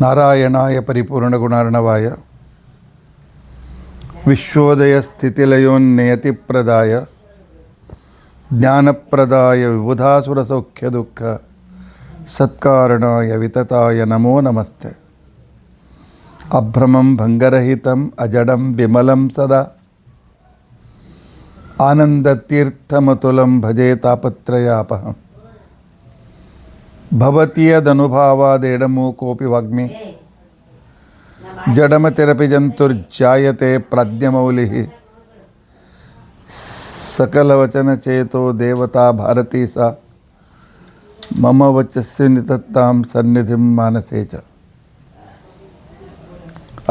ನಾರಾಯಣಾಯ ಪರಿಪೂರ್ಣಗುಣಾರ್ಣವಾಯ ವಿಶ್ವೋದಯಸ್ಥಿತಿಲಯೋನ್ನಿಯತಿಪ್ರದಾಯ ಜ್ಞಾನಪ್ರದಾಯ ವಿಬುಧಾಸುರಸೌಖ್ಯದುಃಖ ಸತ್ಕಾರಣಾಯ ವಿತತಾಯ ನಮೋ ನಮಸ್ತೆ. ಅಭ್ರಮಂ ಭಂಗರಹಿತಂ ಅಜಡಂ ವಿಮಲಂ ಸದಾ ಆನಂದತೀರ್ಥಮತುಲಂ ಭಜೆ ತಾಪತ್ರಯಾಪಹಂ. ಭವತಿ ಯದನುಭಾವಾದೇಡಮು ಕೋಪಿ ವಾಗ್ಮಿ ಜಡಮತಿರಪಿ ಜಂತುರ್ಜಾಯತೆ ಪ್ರಾಜ್ಞಮೌಲಿಃ. ಸಕಲವಚನಚೇತೋ ದೇವತಾ ಭಾರತೀ ಸಾ ಮಮ ವಚಸ್ಸು ನಿತತ್ತಾಂ ಸನ್ನಿಧಿಂ ಮಾನಸೇ ಚ.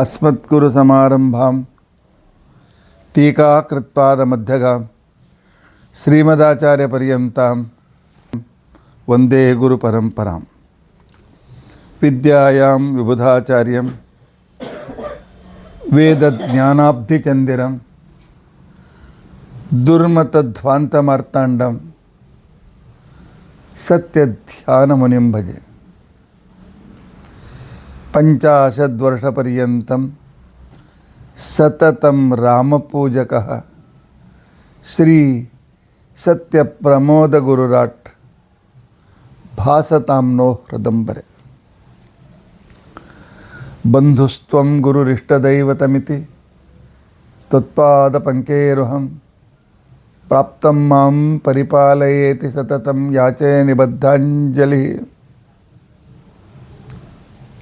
ಅಸ್ಮದ್ಗುರು ಸಮಾರಂಭಾಂ ಟೀಕಾಕೃತ್ಪಾದಮಧ್ಯಗಾಂ ಶ್ರೀಮದಾಚಾರ್ಯ ಪರ್ಯಂತಾಂ ವಂದೇ ಗುರು ಪರಂಪರಾಂ. ವಿದ್ಯಾಯಾಂ ವಿಬುಧಾಚಾರ್ಯಂ ವೇದಜ್ಞಾನಾಬ್ಧಿಚಂದಿರಂ ದುರ್ಮತಧ್ವಾಂತಮಾರ್ತಾಂಡಂ ಸತ್ಯಧ್ಯಾನಮುನಿಂ ಭಜೆ. ಪಂಚಾಶದ್ವರ್ಷಪರ್ಯಂತಂ ಸತತಂ ರಾಮಪೂಜಕಃ ಶ್ರೀ ಸತ್ಯಪ್ರಮೋದಗುರುರಾಟ್ ಭಾಸತಾಂ ನೋ ಹೃದಂಬರೆ. ಬಂಧುಸ್ತ್ವಂ ಗುರುರಿಷ್ಟದೈವತಮಿತಿ ತ್ವತ್ಪಾದಪಂಕೇರುಹಂ ಪ್ರಾಪ್ತಂ ಮಾಂ ಪರಿಪಾಲಯೇತಿ ಸತತಂ ಯಾಚೆ ನಿಬದ್ಧಾಂಜಲಿಃ.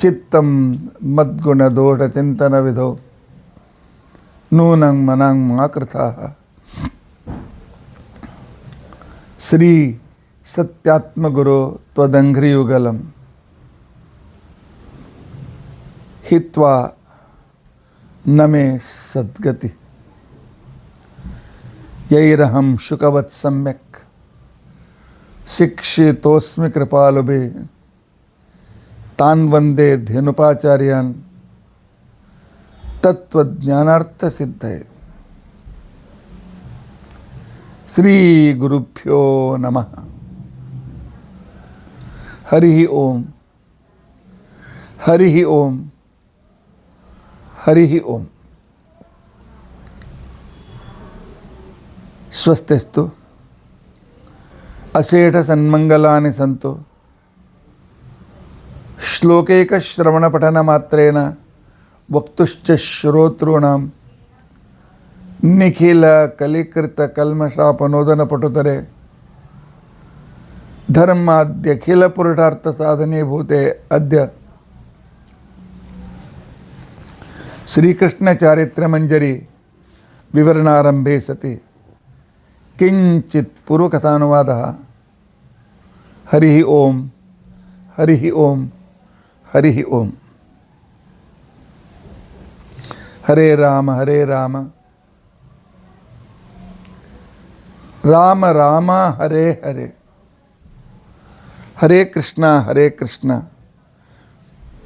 ಚಿತ್ತಂ ಮದ್ಗುಣದೋಷಚಿಂತನವಿಧೋ ನೂನಂ ಮನಂ ಮಾ ಕೃತಾಃ. ಶ್ರೀ ಸತ್ಯಾತ್ಮಗುರು ತ್ವದಂಘ್ರಿಯುಗಲಂ ಹಿತ್ವಾ ನಮೇ ಸದ್ಗತಿ. ಯೈರಹಂ ಶುಕವತ್ ಸಮ್ಯಕ್ ಶಿಕ್ಷಿತೋಸ್ಮಿ ಕೃಪಾಲುಭಿಃ ತಾನ್ ವಂದೇ ಧೇನುಪಾಚಾರ್ಯಾನ್ ತತ್ವಜ್ಞಾನಾರ್ಥಸಿದ್ಧಯೇ. ಶ್ರೀ ಗುರುಭ್ಯೋ ನಮಃ. ಹರಿ ಓಂ ಹರಿ ಓಂ ಹರಿ ಓಂ. ಸ್ವಸ್ತಿಸ್ತು ಅಶೇಷ ಸನ್ಮಂಗಲಾನಿ ಸಂತು. ಶ್ಲೋಕೈಕಶ್ರವಣಪಠನಮಾತ್ರೇಣ ವಕ್ತುಶ್ಚ ಶ್ರೋತॄಣಾಂ ನಿಖಿಲ ಕಲಿಕೃತ ಕಲ್ಮಷಾಪನೋದನ ಪಟುತರೆ ಧರ್ಮಾದ್ಯಖಿಲ ಪುರುಷಾರ್ಥ ಸಾಧನೀಭೂತೆ ಅದ್ಯ ಶ್ರೀಕೃಷ್ಣ ಚಾರಿತ್ರ ಮಂಜರಿ ವಿವರಣಾರಂಭೆ ಸತಿ ಕಿಂಚಿತ್ ಪೂರ್ವಕಥಾನುವಾದ. ಹರಿ ಓಂ ಹರಿ ಓಂ ಹರಿ ಓಂ. ಹರೇ ರಾಮ ರಾಮ ರಾಮ ಹರೇ ಹರೇ. ಹರೇ ಕೃಷ್ಣ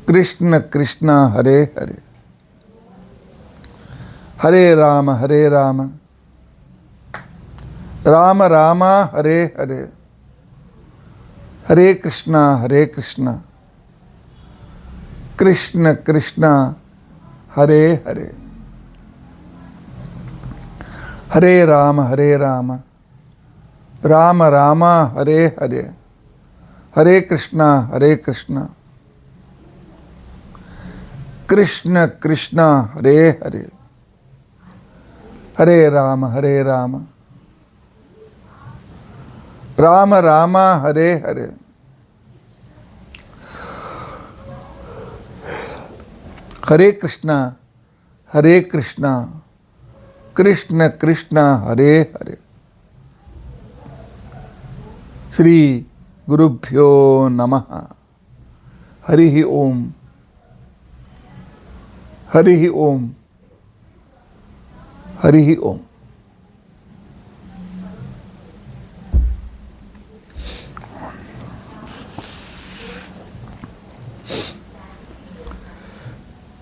ಕೃಷ್ಣ ಕೃಷ್ಣ ಹರೇ ಹರೇ. ಹರೇ ರಾಮ ರಾಮ ರಾಮ ಹರೇ ಹರೇ. ಹರೇ ಕೃಷ್ಣ ಕೃಷ್ಣ ಕೃಷ್ಣ ಹರೇ ಹರೇ. ಹರೇ ರಾಮ ರಾಮ ರಾಮ ಹರೇ ಹರೇ. ಹರೇ ಕೃಷ್ಣ ಕೃಷ್ಣ ಕೃಷ್ಣ ಹರೇ ಹರೇ. ಹರೇ ರಾಮ ರಾಮ ರಾಮ ಹರೇ ಹರೇ. ಹರೇ ಕೃಷ್ಣ ಕೃಷ್ಣ ಕೃಷ್ಣ ಹರೇ ಹರೇ. ಶ್ರೀ ಗುರುಭ್ಯೋ ನಮಃ. ಹರಿ ಓಂ ಹರಿ ಓಂ ಹರಿ ಓಂ.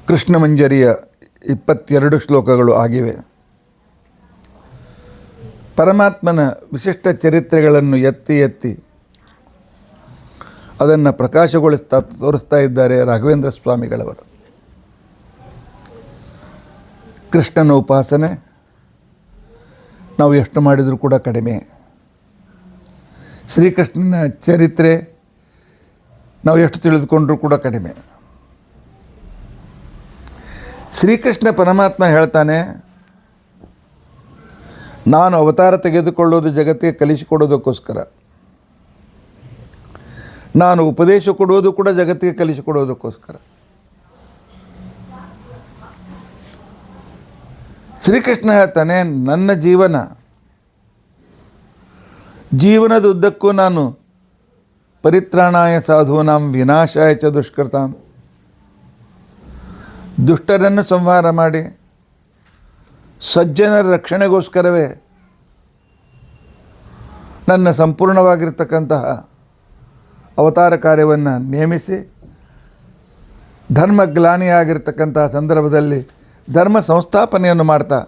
ಕೃಷ್ಣ ಮಂಜರಿಯ 22 ಶ್ಲೋಕಗಳು ಆಗಿವೆ. ಪರಮಾತ್ಮನ ವಿಶಿಷ್ಟ ಚರಿತ್ರೆಗಳನ್ನು ಎತ್ತಿ ಎತ್ತಿ ಅದನ್ನು ತೋರಿಸ್ತಾ ಇದ್ದಾರೆ ರಾಘವೇಂದ್ರ ಸ್ವಾಮಿಗಳವರು. ಕೃಷ್ಣನ ಉಪಾಸನೆ ನಾವು ಎಷ್ಟು ಮಾಡಿದರೂ ಕೂಡ ಕಡಿಮೆ. ಶ್ರೀಕೃಷ್ಣನ ಚರಿತ್ರೆ ನಾವು ಎಷ್ಟು ತಿಳಿದುಕೊಂಡರೂ ಕೂಡ ಕಡಿಮೆ. ಶ್ರೀಕೃಷ್ಣ ಪರಮಾತ್ಮ ಹೇಳ್ತಾನೆ, ನಾನು ಅವತಾರ ತೆಗೆದುಕೊಳ್ಳೋದು ಜಗತ್ತಿಗೆ ಕಲಿಸಿಕೊಡೋದಕ್ಕೋಸ್ಕರ, ನಾನು ಉಪದೇಶ ಕೊಡುವುದು ಕೂಡ ಜಗತ್ತಿಗೆ ಕಲಿಸಿಕೊಡೋದಕ್ಕೋಸ್ಕರ. ಶ್ರೀಕೃಷ್ಣ ಹೇಳ್ತಾನೆ, ನನ್ನ ಜೀವನದ ಉದ್ದಕ್ಕೂ ನಾನು ಪರಿತ್ರಾಣಾಯ ಸಾಧೂನಾಂ ವಿನಾಶಾಯ ಚ ದುಷ್ಕೃತಾಂ, ದುಷ್ಟರನ್ನು ಸಂಹಾರ ಮಾಡಿ ಸಜ್ಜನರ ರಕ್ಷಣೆಗೋಸ್ಕರವೇ ನನ್ನ ಸಂಪೂರ್ಣವಾಗಿರ್ತಕ್ಕಂತಹ ಅವತಾರ ಕಾರ್ಯವನ್ನು ನೇಮಿಸಿ, ಧರ್ಮಗ್ಲಾನಿಯಾಗಿರ್ತಕ್ಕಂತಹ ಸಂದರ್ಭದಲ್ಲಿ ಧರ್ಮ ಸಂಸ್ಥಾಪನೆಯನ್ನು ಮಾಡ್ತಾ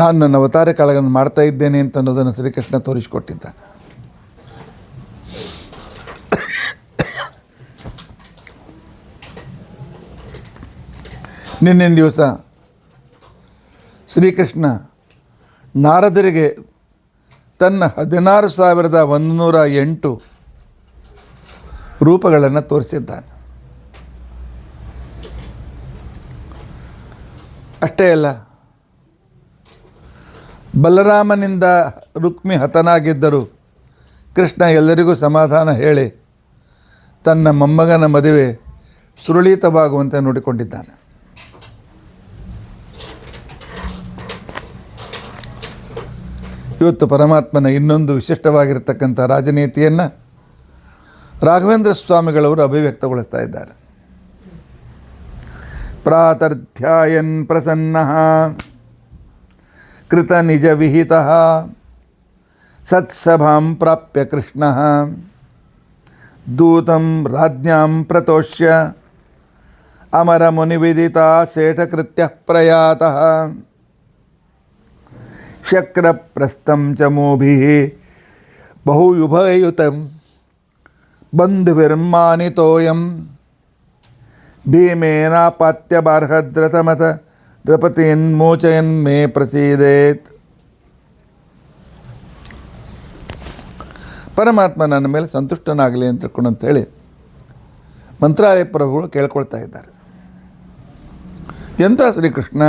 ನಾನು ನನ್ನ ಅವತಾರ ಕಾಲಗಳನ್ನು ಮಾಡ್ತಾ ಇದ್ದೇನೆ ಅಂತ ಅನ್ನೋದನ್ನು ಶ್ರೀಕೃಷ್ಣ ತೋರಿಸಿಕೊಟ್ಟಿದ್ದಾನೆ. ನಿನ್ನಿನ ದಿವಸ ಶ್ರೀಕೃಷ್ಣ ನಾರದರಿಗೆ ತನ್ನ 16,108 ರೂಪಗಳನ್ನು ತೋರಿಸಿದ್ದಾನೆ. ಅಷ್ಟೇ ಅಲ್ಲ, ಬಲರಾಮನಿಂದ ರುಕ್ಮಿ ಹತನಾಗಿದ್ದರೂ ಕೃಷ್ಣ ಎಲ್ಲರಿಗೂ ಸಮಾಧಾನ ಹೇಳಿ ತನ್ನ ಮೊಮ್ಮಗನ ಮದುವೆ ಸುರಳಿತವಾಗುವಂತೆ ನೋಡಿಕೊಂಡಿದ್ದಾನೆ. ಇವತ್ತು ಪರಮಾತ್ಮನ ಇನ್ನೊಂದು ವಿಶಿಷ್ಟವಾಗಿರ್ತಕ್ಕಂಥ ರಾಜನೀತಿಯನ್ನು ರಾಘವೇಂದ್ರ ಸ್ವಾಮಿಗಳವರು ಅಭಿವ್ಯಕ್ತಗೊಳಿಸ್ತಾ ಇದ್ದಾರೆ. ಪ್ರಾತರ್ಧ್ಯಾಯನ್ ಪ್ರಸನ್ನಃ ಕೃತ ನಿಜ ವಿಹಿತಃ ಸತ್ಸಭಾಂ ಪ್ರಾಪ್ಯ ಕೃಷ್ಣಃ ದೂತಂ ರಾಜ್ಞಾಂ ಪ್ರತೋಷ್ಯ ಅಮರ ಮುನಿವಿದಿತ ಶೇಷಕೃತ್ಯ ಪ್ರಯಾತಃ ಶಕ್ರಪ್ರಸ್ಥಂ ಚ ಮೋಭಿಃ ಬಹುಯುಭಯುತಂ ಬಂಧುಭಿರ್ಮಾನಿತೋಯಂ ಭೀಮೇನಾಪಾತ್ಯ ಬಾರ್ಹದ್ರತಮತ ನೃಪತೀನ್ಮೋಚಯನ್ ಮೇ ಪ್ರಸೀದೇತ್. ಪರಮಾತ್ಮ ನನ್ನ ಮೇಲೆ ಸಂತುಷ್ಟನಾಗಲಿ ಅಂತ ತಿಳ್ಕೊಂಡಂತೇಳಿ ಮಂತ್ರಾಲಯ ಪ್ರಭುಗಳು ಕೇಳ್ಕೊಳ್ತಾ ಇದ್ದಾರೆ. ಎಂಥ ಶ್ರೀಕೃಷ್ಣ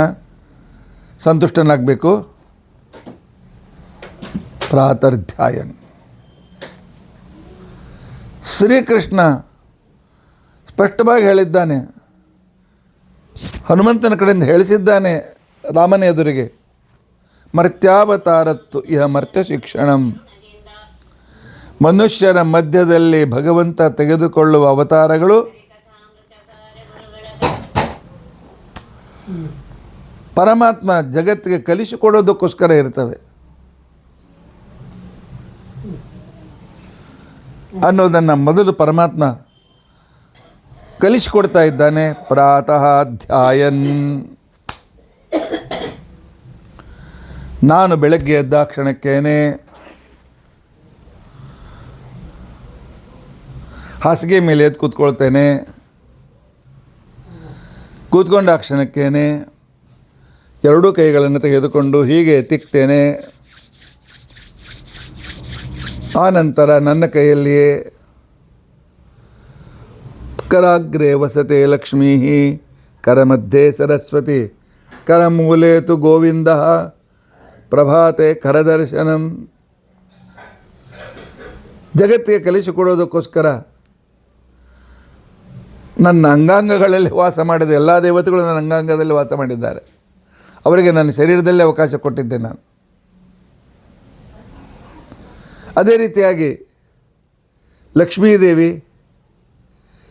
ಸಂತುಷ್ಟನಾಗಬೇಕು? ಪ್ರಾತರ್ಧ್ಯಾಯನ್. ಶ್ರೀಕೃಷ್ಣ ಸ್ಪಷ್ಟವಾಗಿ ಹೇಳಿದ್ದಾನೆ, ಹನುಮಂತನ ಕಡೆಯಿಂದ ಹೇಳಿಸಿದ್ದಾನೆ ರಾಮನ ಎದುರಿಗೆ, ಮರ್ತ್ಯಾವತಾರತ್ತು ಇಹ ಮರ್ತ್ಯ ಶಿಕ್ಷಣಂ. ಮನುಷ್ಯರ ಮಧ್ಯದಲ್ಲಿ ಭಗವಂತ ತೆಗೆದುಕೊಳ್ಳುವ ಅವತಾರಗಳು ಪರಮಾತ್ಮ ಜಗತ್ತಿಗೆ ಕಲಿಸಿಕೊಡೋದಕ್ಕೋಸ್ಕರ ಇರ್ತವೆ ಅನ್ನೋದನ್ನು ಮೊದಲು ಪರಮಾತ್ಮ ಕಲಿಸಿಕೊಡ್ತಾ ಇದ್ದಾನೆ. ಪ್ರಾತಃ ಧ್ಯಾಯನ್. ನಾನು ಬೆಳಗ್ಗೆ ಎದ್ದಾಕ್ಷಣಕ್ಕೇನೆ ಹಾಸಿಗೆ ಮೇಲೆ ಎದ್ದು ಕೂತ್ಕೊಳ್ತೇನೆ. ಕೂತ್ಕೊಂಡ ಕ್ಷಣಕ್ಕೇನೆ ಎರಡೂ ಕೈಗಳನ್ನು ತೆಗೆದುಕೊಂಡು ಹೀಗೆ ತಿಕ್ತೇನೆ. ಆನಂತರ ನನ್ನ ಕೈಯಲ್ಲಿಯೇ ಕರಾಗ್ರೆ ವಸತೆ ಲಕ್ಷ್ಮೀ ಕರಮಧ್ಯೆ ಸರಸ್ವತಿ ಕರಮೂಲೆ ತು ಗೋವಿಂದ ಪ್ರಭಾತೆ ಕರದರ್ಶನಂ. ಜಗತ್ತಿಗೆ ಕಲಿಸಿಕೊಡೋದಕ್ಕೋಸ್ಕರ ನನ್ನ ಅಂಗಾಂಗಗಳಲ್ಲಿ ವಾಸ ಮಾಡಿದ ಎಲ್ಲ ದೇವತೆಗಳು ನನ್ನ ಅಂಗಾಂಗದಲ್ಲಿ ವಾಸ ಮಾಡಿದ್ದಾರೆ. ಅವರಿಗೆ ನನ್ನ ಶರೀರದಲ್ಲೇ ಅವಕಾಶ ಕೊಟ್ಟಿದ್ದೆ ನಾನು. ಅದೇ ರೀತಿಯಾಗಿ ಲಕ್ಷ್ಮೀದೇವಿ,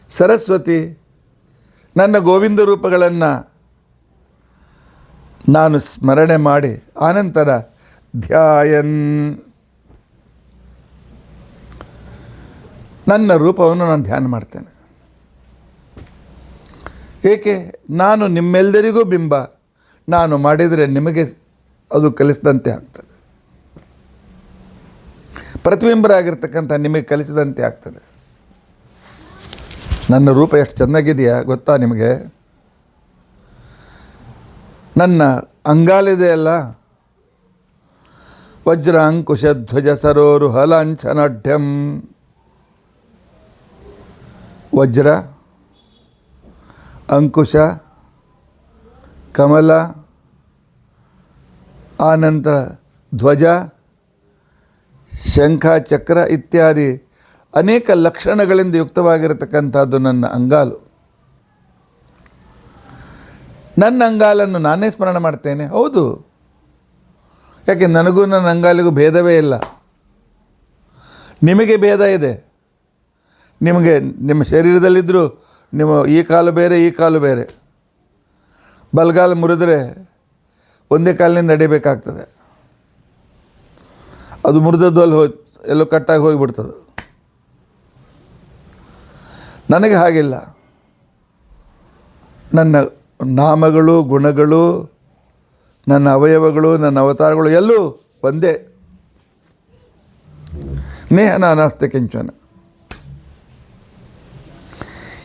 ಸರಸ್ವತಿ, ನನ್ನ ಗೋವಿಂದ ರೂಪಗಳನ್ನು ನಾನು ಸ್ಮರಣೆ ಮಾಡಿ ಆನಂತರ ಧ್ಯಾಯನ್ ನನ್ನ ರೂಪವನ್ನು ನಾನು ಧ್ಯಾನ ಮಾಡ್ತೇನೆ. ಏಕೆ? ನಾನು ನಿಮ್ಮೆಲ್ಲರಿಗೂ ಬಿಂಬ. ನಾನು ಮಾಡಿದರೆ ನಿಮಗೆ ಅದು ಕಲಿಸಿದಂತೆ ಆಗ್ತದೆ. ಪ್ರತಿಬಿಂಬರಾಗಿರ್ತಕ್ಕಂಥ ನಿಮಗೆ ಕಲಿಸಿದಂತೆ ಆಗ್ತದೆ. ನನ್ನ ರೂಪ ಎಷ್ಟು ಚೆನ್ನಾಗಿದೆಯಾ ಗೊತ್ತಾ ನಿಮಗೆ? ನನ್ನ ಅಂಗಾಲಿದೆಯಲ್ಲ, ವಜ್ರ ಅಂಕುಶ ಧ್ವಜ ಸರೋರು ಹಲಾಂಛನಾಢ್ಯಂ. ವಜ್ರ, ಅಂಕುಶ, ಕಮಲ, ಆನಂತರ ಧ್ವಜ, ಶಂಖ, ಚಕ್ರ ಇತ್ಯಾದಿ ಅನೇಕ ಲಕ್ಷಣಗಳಿಂದ ಯುಕ್ತವಾಗಿರತಕ್ಕಂಥದ್ದು ನನ್ನ ಅಂಗಾಲು. ನನ್ನ ಅಂಗಾಲನ್ನು ನಾನೇ ಸ್ಮರಣೆ ಮಾಡ್ತೇನೆ, ಹೌದು. ಯಾಕೆ ನನಗೂ ನನ್ನ ಅಂಗಾಲಿಗೂ ಭೇದವೇ ಇಲ್ಲ. ನಿಮಗೆ ಭೇದ ಇದೆ. ನಿಮಗೆ ನಿಮ್ಮ ಶರೀರದಲ್ಲಿದ್ದರೂ ನಿಮ್ಮ ಈ ಕಾಲು ಬೇರೆ, ಈ ಕಾಲು ಬೇರೆ. ಬಲಗಾಲು ಮುರಿದ್ರೆ ಒಂದೇ ಕಾಲಿನಿಂದ ನಡಿಬೇಕಾಗ್ತದೆ. ಅದು ಮುರಿದದ್ದು ಅಲ್ಲಿ ಎಲ್ಲೋ ಕಟ್ಟಾಗಿ ಹೋಗಿಬಿಡ್ತದೆ. ನನಗೆ ಹಾಗಿಲ್ಲ. ನನ್ನ ನಾಮಗಳು, ಗುಣಗಳು, ನನ್ನ ಅವಯವಗಳು, ನನ್ನ ಅವತಾರಗಳು ಎಲ್ಲೂ ಒಂದೇ. ನೇಹ ನಾನಾಸ್ತಿ ಕಿಂಚನ.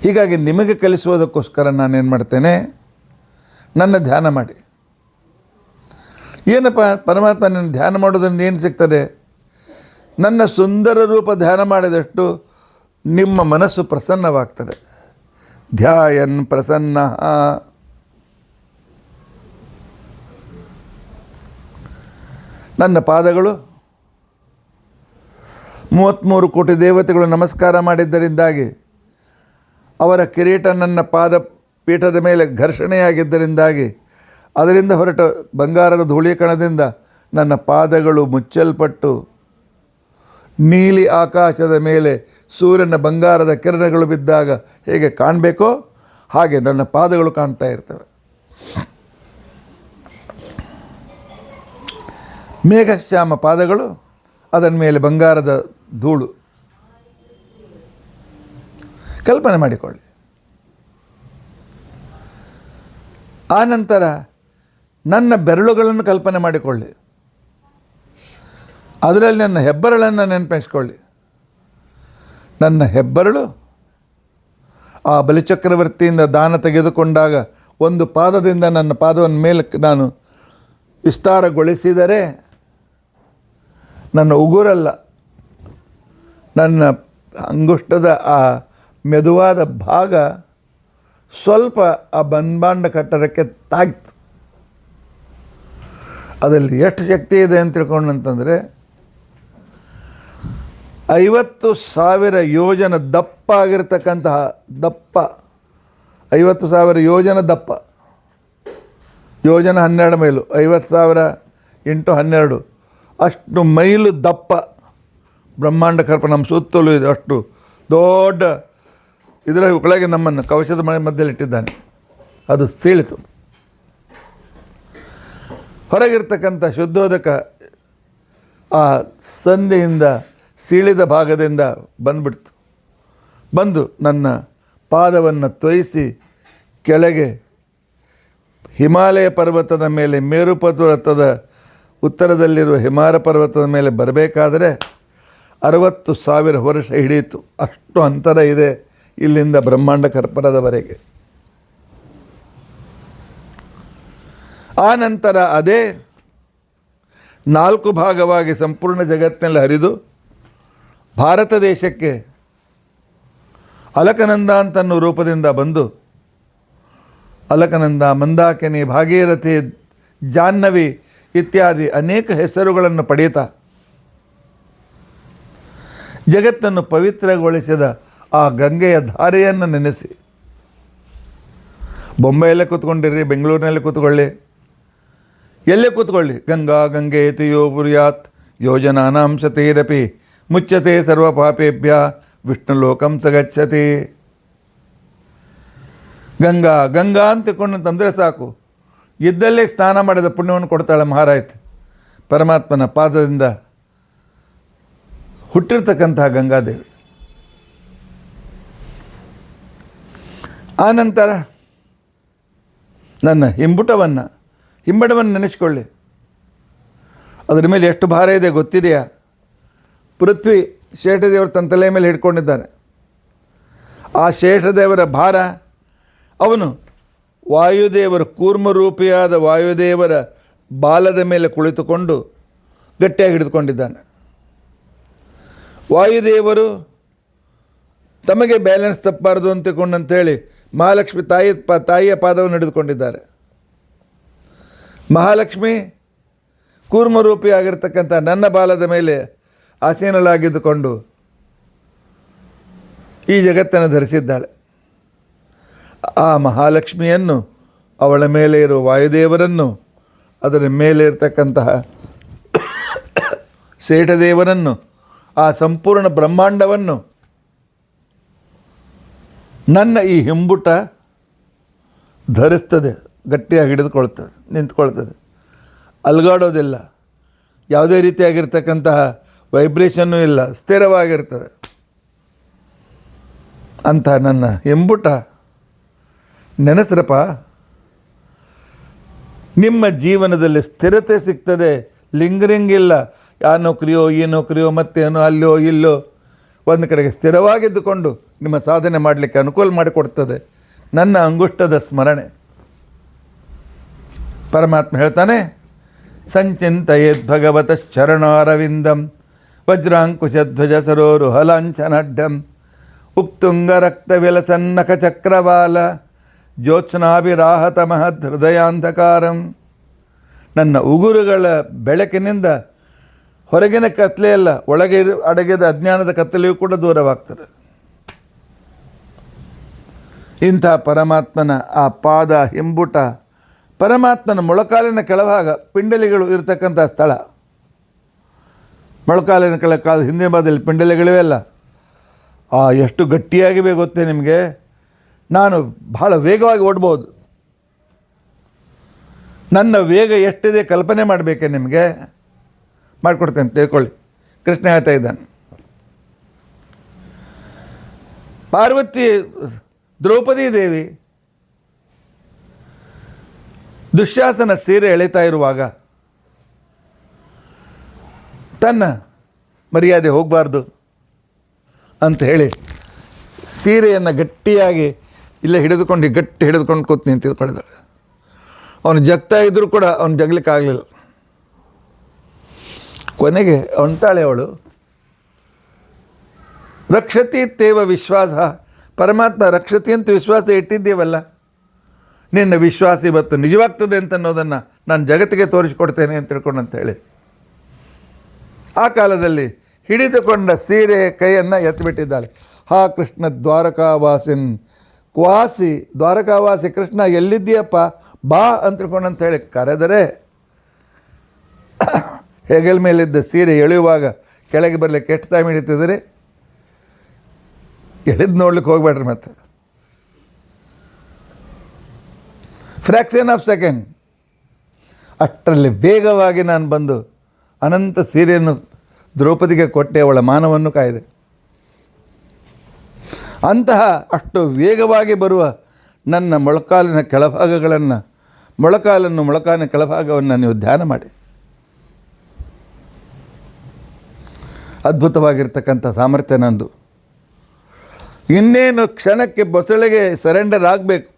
ಹೀಗಾಗಿ ನಿಮಗೆ ಕಲಿಸುವುದಕ್ಕೋಸ್ಕರ ನಾನೇನು ಮಾಡ್ತೇನೆ, ನನ್ನ ಧ್ಯಾನ ಮಾಡಿ. ಏನಪ್ಪ ಪರಮಾತ್ಮ ನನ್ನ ಧ್ಯಾನ ಮಾಡೋದ್ರಿಂದ ಏನು ಸಿಗ್ತದೆ? ನನ್ನ ಸುಂದರ ರೂಪ ಧ್ಯಾನ ಮಾಡಿದಷ್ಟು ನಿಮ್ಮ ಮನಸ್ಸು ಪ್ರಸನ್ನವಾಗ್ತದೆ. ಧ್ಯಾಯನ್ ಪ್ರಸನ್ನ. ನನ್ನ ಪಾದಗಳು 33 ಕೋಟಿ ದೇವತೆಗಳು ನಮಸ್ಕಾರ ಮಾಡಿದ್ದರಿಂದಾಗಿ, ಅವರ ಕಿರೀಟ ನನ್ನ ಪಾದ ಪೀಠದ ಮೇಲೆ ಘರ್ಷಣೆಯಾಗಿದ್ದರಿಂದಾಗಿ, ಅದರಿಂದ ಹೊರಟ ಬಂಗಾರದ ಧೂಳೀಕಣದಿಂದ ನನ್ನ ಪಾದಗಳು ಮುಚ್ಚಲ್ಪಟ್ಟು ನೀಲಿ ಆಕಾಶದ ಮೇಲೆ ಸೂರ್ಯನ ಬಂಗಾರದ ಕಿರಣಗಳು ಬಿದ್ದಾಗ ಹೇಗೆ ಕಾಣಬೇಕೋ ಹಾಗೆ ನನ್ನ ಪಾದಗಳು ಕಾಣ್ತಾ ಇರ್ತವೆ. ಮೇಘಶ್ಯಾಮ ಪಾದಗಳು, ಅದರ ಮೇಲೆ ಬಂಗಾರದ ಧೂಳು. ಕಲ್ಪನೆ ಮಾಡಿಕೊಳ್ಳಿ. ಆನಂತರ ನನ್ನ ಬೆರಳುಗಳನ್ನು ಕಲ್ಪನೆ ಮಾಡಿಕೊಳ್ಳಿ. ಅದರಲ್ಲಿ ನನ್ನ ಹೆಬ್ಬರಳನ್ನು ನೆನಪಿಸ್ಕೊಳ್ಳಿ. ನನ್ನ ಹೆಬ್ಬರಳು ಆ ಬಲಿಚಕ್ರವರ್ತಿಯಿಂದ ದಾನ ತೆಗೆದುಕೊಂಡಾಗ ಒಂದು ಪಾದದಿಂದ ನನ್ನ ಪಾದವನ್ನು ಮೇಲಕ್ಕೆ ನಾನು ವಿಸ್ತಾರಗೊಳಿಸಿದರೆ, ನನ್ನ ಉಗುರಲ್ಲ, ನನ್ನ ಅಂಗುಷ್ಟದ ಆ ಮೆದುವಾದ ಭಾಗ ಸ್ವಲ್ಪ ಆ ಬಂಬಾಂಡ ಕಟ್ಟಡಕ್ಕೆ ತಾಗಿತು. ಅದರಲ್ಲಿ ಎಷ್ಟು ಶಕ್ತಿ ಇದೆ ಅಂತ ತಿಳ್ಕೊಂಡಂತಂದರೆ 50,000 ಯೋಜನ ದಪ್ಪ ಆಗಿರ್ತಕ್ಕಂತಹ ದಪ್ಪ, 50,000 ಯೋಜನ ದಪ್ಪ. ಯೋಜನ 12 ಮೈಲು, 50,000 × 12 ಅಷ್ಟು ಮೈಲು ದಪ್ಪ ಬ್ರಹ್ಮಾಂಡ ಕಲ್ಪ ನಮ್ಮ ಸುತ್ತಲೂ ಇದೆ. ಅಷ್ಟು ದೊಡ್ಡ ಇದರ ಒಳಗೆ ನಮ್ಮನ್ನು ಕವಚದ ಮಧ್ಯದಲ್ಲಿಟ್ಟಿದ್ದಾನೆ. ಅದು ಸೀಳಿತು. ಹೊರಗಿರ್ತಕ್ಕಂಥ ಶುದ್ಧೋದಕ ಆ ಸಂಧಿಯಿಂದ ಸೀಳಿದ ಭಾಗದಿಂದ ಬಂದುಬಿಡ್ತು. ಬಂದು ನನ್ನ ಪಾದವನ್ನು ತೊಯಿಸಿ ಕೆಳಗೆ ಹಿಮಾಲಯ ಪರ್ವತದ ಮೇಲೆ, ಮೇರು ಪರ್ವತದ ಉತ್ತರದಲ್ಲಿರುವ ಹಿಮಾಲಯ ಪರ್ವತದ ಮೇಲೆ ಬರಬೇಕಾದರೆ 60,000 ವರ್ಷ ಹಿಡಿಯಿತು. ಅಷ್ಟು ಅಂತರ ಇದೆ ಇಲ್ಲಿಂದ ಬ್ರಹ್ಮಾಂಡ ಕರ್ಪರದವರೆಗೆ. ಆ ನಂತರ ಅದೇ 4 ಭಾಗವಾಗಿ ಸಂಪೂರ್ಣ ಜಗತ್ತಿನಲ್ಲಿ ಹರಿದು ಭಾರತ ದೇಶಕ್ಕೆ ಅಲಕನಂದ ಅಂತನ್ನೋ ರೂಪದಿಂದ ಬಂದು, ಅಲಕನಂದ, ಮಂದಾಕಿನಿ, ಭಾಗೀರಥಿ, ಜಾಹ್ನವಿ ಇತ್ಯಾದಿ ಅನೇಕ ಹೆಸರುಗಳನ್ನು ಪಡೆಯುತ್ತಾ ಜಗತ್ತನ್ನು ಪವಿತ್ರಗೊಳಿಸಿದ ಆ ಗಂಗೆಯ ಧಾರೆಯನ್ನು ನೆನೆಸಿ, ಬೊಂಬೆಯಲ್ಲೇ ಕೂತ್ಕೊಂಡಿರ್ರಿ, ಬೆಂಗಳೂರಿನಲ್ಲೇ ಕೂತ್ಕೊಳ್ಳಿ, ಎಲ್ಲೇ ಕೂತ್ಕೊಳ್ಳಿ, ಗಂಗಾ ಗಂಗೇತಿ ಯೋ ಪುರ್ಯಾತ್ ಯೋಜನಾನಾಂ ಶತೈರಪಿ ಮುಚ್ಯತೆ ಸರ್ವ ಪಾಪೇಭ್ಯ ವಿಷ್ಣುಲೋಕಂ ಸಗಚ್ಚತಿ. ಗಂಗಾ ಗಂಗಾ ಅಂತ ತಿಳ್ಕೊಂಡಂತಂದರೆ ಸಾಕು, ಇದ್ದಲ್ಲೇ ಸ್ನಾನ ಮಾಡಿದ ಪುಣ್ಯವನ್ನು ಕೊಡ್ತಾಳೆ ಮಹಾರಾಯ್ತು. ಪರಮಾತ್ಮನ ಪಾದದಿಂದ ಹುಟ್ಟಿರ್ತಕ್ಕಂತಹ ಗಂಗಾದೇವಿ. ಆನಂತರ ನನ್ನ ಹಿಂಬಡವನ್ನು ನೆನೆಸ್ಕೊಳ್ಳಿ. ಅದರ ಮೇಲೆ ಎಷ್ಟು ಭಾರ ಇದೆ ಗೊತ್ತಿದೆಯಾ? ಪೃಥ್ವಿ ಶೇಷದೇವರು ತನ್ನ ತಲೆಯ ಮೇಲೆ ಹಿಡ್ಕೊಂಡಿದ್ದಾನೆ. ಆ ಶೇಷದೇವರ ಭಾರ ಅವನು ವಾಯುದೇವರ ಕೂರ್ಮರೂಪಿಯಾದ ವಾಯುದೇವರ ಬಾಲದ ಮೇಲೆ ಕುಳಿತುಕೊಂಡು ಗಟ್ಟಿಯಾಗಿ ಹಿಡಿದುಕೊಂಡಿದ್ದಾನೆ. ವಾಯುದೇವರು ತಮಗೆ ಬ್ಯಾಲೆನ್ಸ್ ತಪ್ಪಬಾರ್ದು ಅಂತೇಳಿ ಮಹಾಲಕ್ಷ್ಮಿ ತಾಯಿಯ ಪಾದವನ್ನು ಹಿಡಿದುಕೊಂಡಿದ್ದಾರೆ. ಮಹಾಲಕ್ಷ್ಮಿ ಕೂರ್ಮರೂಪಿಯಾಗಿರ್ತಕ್ಕಂಥ ನನ್ನ ಬಾಲದ ಮೇಲೆ ಆಸೀನಳಾಗಿದ್ದುಕೊಂಡು ಈ ಜಗತ್ತನ್ನು ಧರಿಸಿದ್ದಾಳೆ. ಆ ಮಹಾಲಕ್ಷ್ಮಿಯನ್ನು, ಅವಳ ಮೇಲೆ ಇರುವ ವಾಯುದೇವರನ್ನು, ಅದರ ಮೇಲೆ ಇರತಕ್ಕಂತಹ ಶೇಷದೇವರನ್ನು, ಆ ಸಂಪೂರ್ಣ ಬ್ರಹ್ಮಾಂಡವನ್ನು ನನ್ನ ಈ ಹಿಂಬುಟ ಧರಿಸ್ತದೆ, ಗಟ್ಟಿಯಾಗಿ ಹಿಡಿದುಕೊಳ್ತದೆ, ನಿಂತ್ಕೊಳ್ತದೆ, ಅಲ್ಗಾಡೋದಿಲ್ಲ. ಯಾವುದೇ ರೀತಿಯಾಗಿರ್ತಕ್ಕಂತಹ ವೈಬ್ರೇಷನ್ನೂ ಇಲ್ಲ, ಸ್ಥಿರವಾಗಿರ್ತದೆ. ಅಂತ ನನ್ನ ಹಿಂಬುಟ ನೆನೆಸ್ರಪ್ಪ. ನಿಮ್ಮ ಜೀವನದಲ್ಲಿ ಸ್ಥಿರತೆ ಸಿಗ್ತದೆ, ಲಿಂಗರಿಂಗ್ ಇಲ್ಲ. ಆ ನೌಕರಿಯೋ ಈ ನೌಕರಿಯೋ ಮತ್ತೇನೋ ಅಲ್ಲೋ ಇಲ್ಲೋ ಒಂದು ಕಡೆಗೆ ಸ್ಥಿರವಾಗಿದ್ದುಕೊಂಡು ನಿಮ್ಮ ಸಾಧನೆ ಮಾಡಲಿಕ್ಕೆ ಅನುಕೂಲ ಮಾಡಿಕೊಡ್ತದೆ ನನ್ನ ಅಂಗುಷ್ಟದ ಸ್ಮರಣೆ. ಪರಮಾತ್ಮ ಹೇಳ್ತಾನೆ, ಸಂಚಿಂತಯೇದ್ ಭಗವತಶ್ಚರಣಾರವಿಂದಂ ವಜ್ರಾಂಕುಶಧ್ವಜ ಸರೋರು ಹಲಾಂಚನಡ್ಡಂ ಉಕ್ತುಂಗ ರಕ್ತ ವಿಲಸನ್ನಕ ಚಕ್ರವಾಲ ಜ್ಯೋತ್ಸ್ನಾಭಿರಾಹತ ಮಹದ್ ಹೃದಯಾಂಧಕಾರಂ. ನನ್ನ ಉಗುರುಗಳ ಬೆಳಕಿನಿಂದ ಹೊರಗಿನ ಕತ್ತಲೆಯಲ್ಲ, ಒಳಗೆ ಅಡಗಿದ ಅಜ್ಞಾನದ ಕತ್ತಲೆಯೂ ಕೂಡ ದೂರವಾಗ್ತದೆ. ಇಂಥ ಪರಮಾತ್ಮನ ಆ ಪಾದ ಹಿಂಬುಟ, ಪರಮಾತ್ಮನ ಮೊಳಕಾಲಿನ ಕೆಳಭಾಗ ಪಿಂಡಲಿಗಳು ಇರತಕ್ಕಂಥ ಸ್ಥಳ. ಮೊಳಕಾಲಿನ ಕೆಳಕಾಲ ಹಿಂದಿನ ಭಾಗದಲ್ಲಿ ಪಿಂಡಲಿಗಳಿವೆಲ್ಲ. ಎಷ್ಟು ಗಟ್ಟಿಯಾಗಿವೆ ಗೊತ್ತೇ ನಿಮಗೆ. ನಾನು ಬಹಳ ವೇಗವಾಗಿ ಓಡ್ಬೋದು. ನನ್ನ ವೇಗ ಎಷ್ಟಿದೆ ಕಲ್ಪನೆ ಮಾಡಬೇಕೆ ನಿಮಗೆ? ಮಾಡಿಕೊಡ್ತೇನೆ, ತಿಳ್ಕೊಳ್ಳಿ. ಕೃಷ್ಣ ಹೇಳ್ತಾ ಇದ್ದಾನೆ, ಪಾರ್ವತಿ ದ್ರೌಪದಿ ದೇವಿ ದುಶ್ಯಾಸನ ಸೀರೆ ಎಳಿತಾ ಇರುವಾಗ ತನ್ನ ಮರ್ಯಾದೆ ಹೋಗಬಾರ್ದು ಅಂತ ಹೇಳಿ ಸೀರೆಯನ್ನು ಗಟ್ಟಿಯಾಗಿ ಇಲ್ಲೇ ಗಟ್ಟಿ ಹಿಡಿದುಕೊಂಡು ಕೂತು ನಿಂತಿದ್ಕೊಂಡಿದ್ದಾಳೆ. ಅವನು ಜಗ್ತಾ ಇದ್ದರೂ ಕೂಡ ಅವನು ಜಗ್ಲಿಕ್ಕಾಗಲಿಲ್ಲ. ಕೊನೆಗೆ ಅಂತಾಳೆ ಅವಳು, ರಕ್ಷತಿ ತೇವ ವಿಶ್ವಾಸ. ಪರಮಾತ್ಮ ರಕ್ಷತಿ ಅಂತ ವಿಶ್ವಾಸ ಇಟ್ಟಿದ್ದೇವಲ್ಲ, ನಿನ್ನ ವಿಶ್ವಾಸ ಇವತ್ತು ನಿಜವಾಗ್ತದೆ ಅಂತ ಅನ್ನೋದನ್ನು ನಾನು ಜಗತ್ತಿಗೆ ತೋರಿಸಿಕೊಡ್ತೇನೆ ಅಂತ ತಿಳ್ಕೊಂಡು ಅಂತ ಹೇಳಿ ಆ ಕಾಲದಲ್ಲಿ ಹಿಡಿದುಕೊಂಡ ಸೀರೆ ಕೈಯನ್ನು ಎತ್ತಿಬಿಟ್ಟಿದ್ದಾಳೆ. ಹಾ ಕೃಷ್ಣ ದ್ವಾರಕಾವಾಸಿನ್ ಕ್ವಾಸಿ, ದ್ವಾರಕಾವಾಸಿ ಕೃಷ್ಣ ಎಲ್ಲಿದ್ದೀಯಪ್ಪ ಬಾ ಅಂತ ತಿಳ್ಕೊಂಡು ಅಂತ ಹೇಳಿ ಕರೆದರೆ ಹೆಗಲ ಮೇಲಿದ್ದ ಸೀರೆ ಎಳೆಯುವಾಗ ಕೆಳಗೆ ಬರಲಿಕ್ಕೆ ಎಷ್ಟು ಟೈಮ್ ಹಿಡಿತಿದ್ರಿ? ಎಳೆದು ನೋಡ್ಲಿಕ್ಕೆ ಹೋಗ್ಬೇಡ್ರಿ. ಮತ್ತೆ ಫ್ರ್ಯಾಕ್ಷನ್ ಆಫ್ ಸೆಕೆಂಡ್ ಅಷ್ಟರಲ್ಲಿ ವೇಗವಾಗಿ ನಾನು ಬಂದು ಅನಂತ ಸೀರೆಯನ್ನು ದ್ರೌಪದಿಗೆ ಕೊಟ್ಟೆ, ಅವಳ ಮಾನವನ್ನು ಕಾಯ್ದೆ. ಅಂತಹ ಅಷ್ಟು ವೇಗವಾಗಿ ಬರುವ ನನ್ನ ಮೊಳಕಾಲಿನ ಕೆಳಭಾಗಗಳನ್ನು, ಮೊಳಕಾಲಿನ ಕೆಳಭಾಗವನ್ನು ನೀವು ಧ್ಯಾನ ಮಾಡಿ. ಅದ್ಭುತವಾಗಿರ್ತಕ್ಕಂಥ ಸಾಮರ್ಥ್ಯ ನಂದು. ಇನ್ನೇನು ಕ್ಷಣಕ್ಕೆ ಬೊಸಳೆಗೆ ಸರೆಂಡರ್ ಆಗಬೇಕು.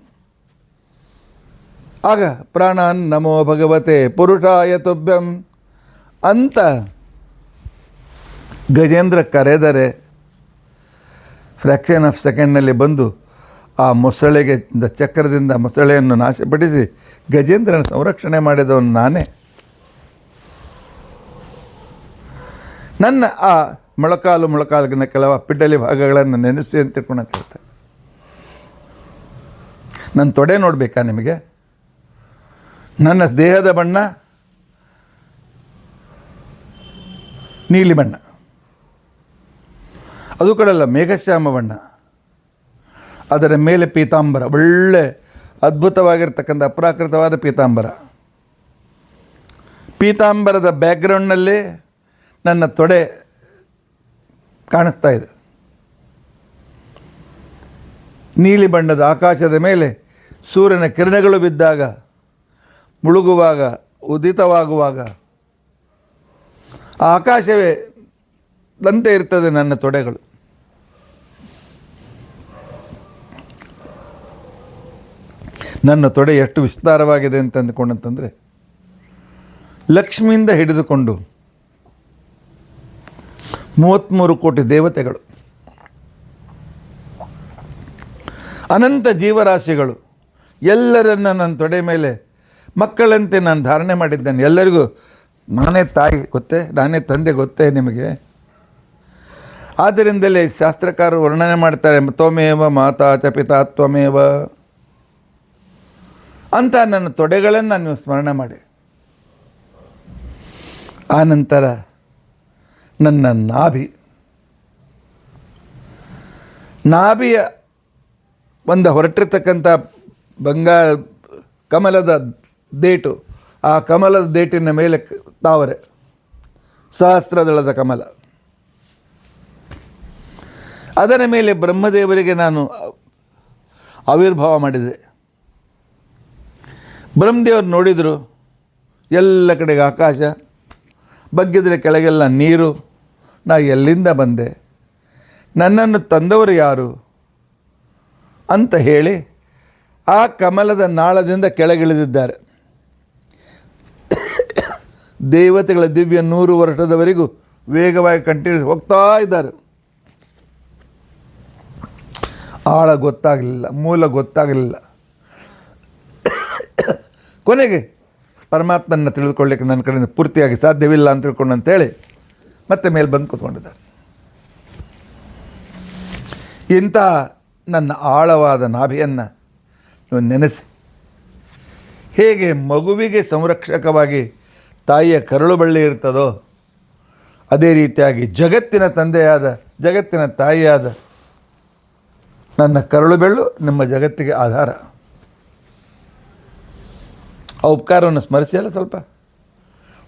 ಆಗ ಪ್ರಾಣಾನ್ ನಮೋ ಭಗವತೆ ಪುರುಷಾಯ ತುಭ್ಯಂ ಅಂತ ಗಜೇಂದ್ರ ಕರೆದರೆ ಫ್ರ್ಯಾಕ್ಷನ್ ಆಫ್ ಸೆಕೆಂಡ್ನಲ್ಲಿ ಬಂದು ಆ ಮೊಸಳೆಗೆ ಚಕ್ರದಿಂದ ಮೊಸಳೆಯನ್ನು ನಾಶಪಡಿಸಿ ಗಜೇಂದ್ರನ ಸಂರಕ್ಷಣೆ ಮಾಡಿದವನು ನಾನೇ. ನನ್ನ ಆ ಮೊಳಕಾಲಿನ ಕೆಲವು ಪಿಡ್ಡಲಿ ಭಾಗಗಳನ್ನು ನೆನೆಸಿ ಅಂತ ತಿಳ್ಕೊಂಡು ಹೇಳ್ತಾರೆ. ನನ್ನ ತೊಡೆ ನೋಡಬೇಕಾ ನಿಮಗೆ? ನನ್ನ ದೇಹದ ಬಣ್ಣ ನೀಲಿ ಬಣ್ಣ, ಅದು ಕಡೆಲ್ಲ ಮೇಘಶ್ಯಾಮ ಬಣ್ಣ, ಅದರ ಮೇಲೆ ಪೀತಾಂಬರ, ಒಳ್ಳೆ ಅದ್ಭುತವಾಗಿರ್ತಕ್ಕಂಥ ಅಪ್ರಾಕೃತವಾದ ಪೀತಾಂಬರ. ಪೀತಾಂಬರದ ಬ್ಯಾಕ್ಗ್ರೌಂಡ್ನಲ್ಲಿ ನನ್ನ ತೊಡೆ ಕಾಣಿಸ್ತಾ ಇದೆ. ನೀಲಿ ಬಣ್ಣದ ಆಕಾಶದ ಮೇಲೆ ಸೂರ್ಯನ ಕಿರಣಗಳು ಬಿದ್ದಾಗ, ಮುಳುಗುವಾಗ, ಉದಿತವಾಗುವಾಗ ಆ ಆಕಾಶವೇ ದಂತೆ ಇರ್ತದೆ ನನ್ನ ತೊಡೆಗಳು. ನನ್ನ ತೊಡೆ ಎಷ್ಟು ವಿಸ್ತಾರವಾಗಿದೆ ಅಂತ ಅಂದ್ಕೊಂಡಂತಂದರೆ, ಲಕ್ಷ್ಮಿಯಿಂದ ಹಿಡಿದುಕೊಂಡು 33 ಕೋಟಿ ದೇವತೆಗಳು, ಅನಂತ ಜೀವರಾಶಿಗಳು ಎಲ್ಲರನ್ನ ನನ್ನ ತೊಡೆ ಮೇಲೆ ಮಕ್ಕಳಂತೆ ನಾನು ಧಾರಣೆ ಮಾಡಿದ್ದೇನೆ. ಎಲ್ಲರಿಗೂ ನಾನೇ ತಾಯಿ ಗೊತ್ತೇ, ನಾನೇ ತಂದೆ ಗೊತ್ತೇ ನಿಮಗೆ. ಆದ್ದರಿಂದಲೇ ಶಾಸ್ತ್ರಕಾರರು ವರ್ಣನೆ ಮಾಡ್ತಾರೆ, ತ್ವಮೇವ ಮಾತಾ ಚ ಪಿತಾ ತ್ವಮೇವ ಅಂತ ನನ್ನ ತೊಡೆಗಳನ್ನು ನೀವು ಸ್ಮರಣೆ ಮಾಡಿ. ಆನಂತರ ನನ್ನ ನಾಭಿಯ ಒಂದು ಹೊರಟಿರ್ತಕ್ಕಂಥ ಕಮಲದ ದೇಟು, ಆ ಕಮಲದ ದೇಟಿನ ಮೇಲೆ ತಾವರೆ, ಸಹಸ್ರದಳದ ಕಮಲ, ಅದರ ಮೇಲೆ ಬ್ರಹ್ಮದೇವರಿಗೆ ನಾನು ಆವಿರ್ಭಾವ ಮಾಡಿದೆ. ಬ್ರಹ್ಮದೇವರು ನೋಡಿದರು, ಎಲ್ಲ ಕಡೆಗೆ ಆಕಾಶ, ಬಗ್ಗಿದ್ರೆ ಕೆಳಗೆಲ್ಲ ನೀರು. ನಾ ಎಲ್ಲಿಂದ ಬಂದೆ, ನನ್ನನ್ನು ತಂದವರು ಯಾರು ಅಂತ ಹೇಳಿ ಆ ಕಮಲದ ನಾಳದಿಂದ ಕೆಳಗಿಳಿದಿದ್ದಾರೆ. ದೇವತೆಗಳ ದಿವ್ಯ 100 ವರ್ಷದವರೆಗೂ ವೇಗವಾಗಿ ಕಂಟಿನ್ಯೂ ಹೋಗ್ತಾ ಇದ್ದಾರೆ. ಆಳ ಗೊತ್ತಾಗಲಿಲ್ಲ, ಮೂಲ ಗೊತ್ತಾಗಲಿಲ್ಲ. ಕೊನೆಗೆ ಪರಮಾತ್ಮನ ತಿಳಿದುಕೊಳ್ಳಿಕ್ಕೆ ನನ್ನ ಕಡೆಯಿಂದ ಪೂರ್ತಿಯಾಗಿ ಸಾಧ್ಯವಿಲ್ಲ ಅಂತ ತಿಳ್ಕೊಂಡು ಅಂತೇಳಿ ಮತ್ತೆ ಮೇಲೆ ಬಂದು ಕೂತ್ಕೊಂಡಿದ್ದಾರೆ. ಇಂಥ ನನ್ನ ಆಳವಾದ ನಾಭಿಯನ್ನು ನೀವು ನೆನೆಸಿ, ಹೇಗೆ ಮಗುವಿಗೆ ಸಂರಕ್ಷಕವಾಗಿ ತಾಯಿಯ ಕರಳು ಬಳ್ಳಿ ಇರ್ತದೋ ಅದೇ ರೀತಿಯಾಗಿ ಜಗತ್ತಿನ ತಂದೆಯಾದ, ಜಗತ್ತಿನ ತಾಯಿಯಾದ ನನ್ನ ಕರಳು ಬೆಳ್ಳು ನಿಮ್ಮ ಜಗತ್ತಿಗೆ ಆಧಾರ. ಆ ಉಪಕಾರವನ್ನು ಸ್ಮರಿಸಿಯಲ್ಲ ಸ್ವಲ್ಪ,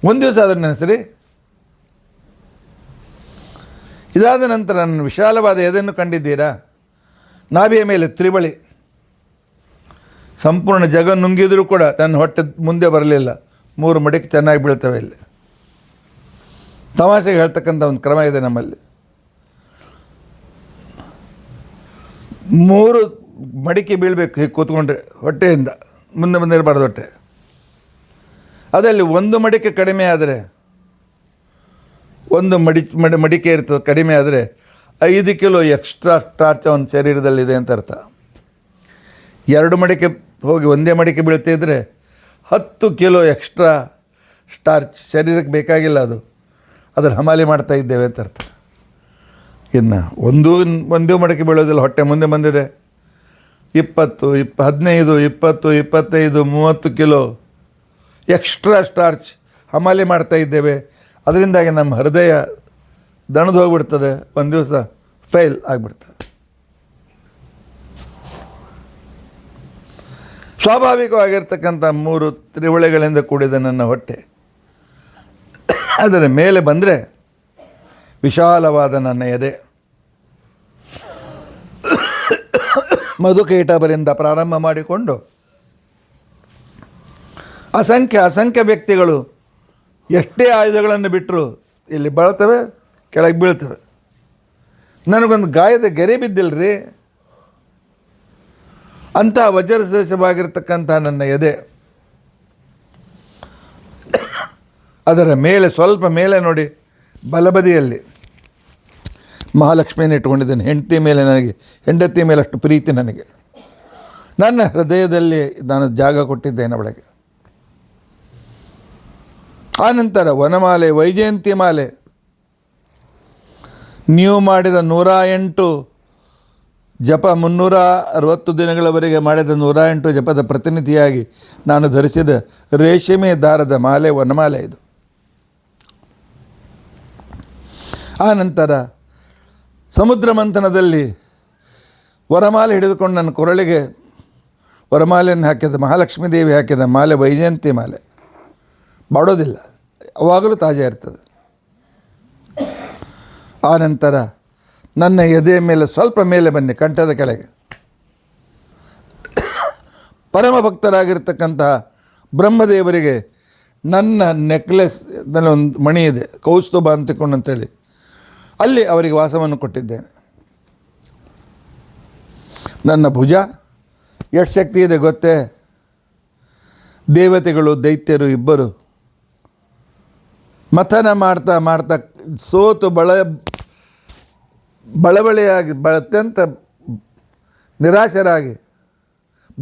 ಒಂದು ದಿವಸ ಅದನ್ನು ನೆನೆಸಿರಿ. ಇದಾದ ನಂತರ ನನ್ನ ವಿಶಾಲವಾದ ಎದೆಯನ್ನು ಕಂಡಿದ್ದೀರಾ? ನಾಭಿಯ ಮೇಲೆ ತ್ರಿಬಳಿ, ಸಂಪೂರ್ಣ ಜಗ ನುಂಗಿದರೂ ಕೂಡ ನನ್ನ ಹೊಟ್ಟೆ ಮುಂದೆ ಬರಲಿಲ್ಲ. 3 ಮಡಿಕೆ ಚೆನ್ನಾಗಿ ಬೀಳ್ತವೆ. ಇಲ್ಲಿ ತಮಾಷೆಗೆ ಹೇಳ್ತಕ್ಕಂಥ ಒಂದು ಕ್ರಮ ಇದೆ ನಮ್ಮಲ್ಲಿ. 3 ಮಡಿಕೆ ಬೀಳಬೇಕು ಹೀಗೆ ಕೂತ್ಕೊಂಡ್ರೆ, ಹೊಟ್ಟೆಯಿಂದ ಮುಂದೆ ಇರಬಾರ್ದು ಹೊಟ್ಟೆ. ಅದರಲ್ಲಿ 1 ಮಡಿಕೆ ಕಡಿಮೆ ಆದರೆ, 1 ಮಡಿಕೆ ಇರ್ತದೆ ಕಡಿಮೆ ಆದರೆ 5 ಕಿಲೋ ಎಕ್ಸ್ಟ್ರಾ ಸ್ಟಾರ್ಚ್ ಅವನ ಶರೀರದಲ್ಲಿದೆ ಅಂತ ಅರ್ಥ. 2 ಮಡಿಕೆ ಹೋಗಿ 1 ಮಡಿಕೆ ಬೀಳ್ತಿದ್ರೆ 10 ಕಿಲೋ ಎಕ್ಸ್ಟ್ರಾ ಸ್ಟಾರ್ಚ್ ಶರೀರಕ್ಕೆ ಬೇಕಾಗಿಲ್ಲ, ಅದರ ಹಮಾಲಿ ಮಾಡ್ತಾ ಇದ್ದೇವೆ ಅಂತ ಅರ್ಥ. ಇನ್ನು ಒಂದು ಮಡಿಕೆ ಬೀಳೋದಿಲ್ಲ, ಹೊಟ್ಟೆ ಮುಂದೆ ಬಂದಿದೆ. 20, 15, 20, 25, 30 ಕಿಲೋ ಎಕ್ಸ್ಟ್ರಾ ಸ್ಟಾರ್ಚ್ ಹಮಾಲಿ ಮಾಡ್ತಾ ಇದ್ದೇವೆ. ಅದರಿಂದಾಗಿ ನಮ್ಮ ಹೃದಯ ದಣದು ಹೋಗ್ಬಿಡ್ತದೆ, ಒಂದು ದಿವಸ ಫೇಲ್ ಆಗಿಬಿಡ್ತದೆ. ಸ್ವಾಭಾವಿಕವಾಗಿರ್ತಕ್ಕಂಥ 3 ತ್ರಿವಳೆಗಳಿಂದ ಕೂಡಿದ ನನ್ನ ಹೊಟ್ಟೆ, ಅದರ ಮೇಲೆ ಬಂದರೆ ವಿಶಾಲವಾದ ನನ್ನ ಎದೆ. ಮಧುಕೈಟಭರಿಂದ ಪ್ರಾರಂಭ ಮಾಡಿಕೊಂಡು ಅಸಂಖ್ಯ ವ್ಯಕ್ತಿಗಳು ಎಷ್ಟೇ ಆಯುಧಗಳನ್ನು ಬಿಟ್ಟರು ಇಲ್ಲಿ ಬಳತವೆ, ಕೆಳಗೆ ಬೀಳ್ತವೆ. ನನಗೊಂದು ಗಾಯದ ಗೆರೆ ಬಿದ್ದಿಲ್ಲರಿ, ಅಂಥ ವಜ್ರಸದೃಶವಾಗಿರ್ತಕ್ಕಂಥ ನನ್ನ ಎದೆ. ಅದರ ಮೇಲೆ ಸ್ವಲ್ಪ ಮೇಲೆ ನೋಡಿ, ಬಲಬದಿಯಲ್ಲಿ ಮಹಾಲಕ್ಷ್ಮಿಯನ್ನು ಇಟ್ಕೊಂಡಿದ್ದೇನೆ. ಹೆಂಡತಿ ಮೇಲೆ ಅಷ್ಟು ಪ್ರೀತಿ ನನಗೆ. ನನ್ನ ಹೃದಯದಲ್ಲಿ ನಾನು ಜಾಗ ಕೊಟ್ಟಿದ್ದೇನೆ ಅವಳಿಗೆ. ಆನಂತರ ವನಮಾಲೆ, ವೈಜಯಂತಿ ಮಾಲೆ, ನೀವು ಮಾಡಿದ 108 ಜಪ, 360 ದಿನಗಳವರೆಗೆ ಮಾಡಿದ 108 ಜಪದ ಪ್ರತಿನಿಧಿಯಾಗಿ ನಾನು ಧರಿಸಿದ ರೇಷ್ಮೆ ದಾರದ ಮಾಲೆ ವನಮಾಲೆ ಇದು. ಆನಂತರ ಸಮುದ್ರ ಮಂಥನದಲ್ಲಿ ವರಮಾಲೆ ಹಿಡಿದುಕೊಂಡು ನನ್ನ ಕೊರಳಿಗೆ ವರಮಾಲೆಯನ್ನು ಹಾಕಿದ ಮಹಾಲಕ್ಷ್ಮೀ ದೇವಿ ಹಾಕಿದ ಮಾಲೆ ವೈಜಯಂತಿ ಮಾಲೆ. ಬಾಡೋದಿಲ್ಲ, ಅವಾಗಲೂ ತಾಜಾ ಇರ್ತದೆ. ಆನಂತರ ನನ್ನ ಎದೆಯ ಮೇಲೆ ಸ್ವಲ್ಪ ಮೇಲೆ ಬನ್ನಿ, ಕಂಠದ ಕೆಳಗೆ ಪರಮ ಭಕ್ತರಾಗಿರ್ತಕ್ಕಂಥ ಬ್ರಹ್ಮದೇವರಿಗೆ ನನ್ನ ನೆಕ್ಲೆಸ್ ನಲ್ಲಿ ಒಂದು ಮಣಿ ಇದೆ, ಕೌಸ್ತುಭ ಅಂತಿಕೊಂಡು ಅಂತೇಳಿ. ಅಲ್ಲಿ ಅವರಿಗೆ ವಾಸವನ್ನು ಕೊಟ್ಟಿದ್ದೇನೆ. ನನ್ನ ಭುಜ ಎಷ್ಟು ಶಕ್ತಿ ಇದೆ ಗೊತ್ತೇ? ದೇವತೆಗಳು ದೈತ್ಯರು ಇಬ್ಬರು ಮಥನ ಮಾಡ್ತಾ ಮಾಡ್ತಾ ಸೋತು ಬಳಬಳೆಯಾಗಿ ಅತ್ಯಂತ ನಿರಾಶರಾಗಿ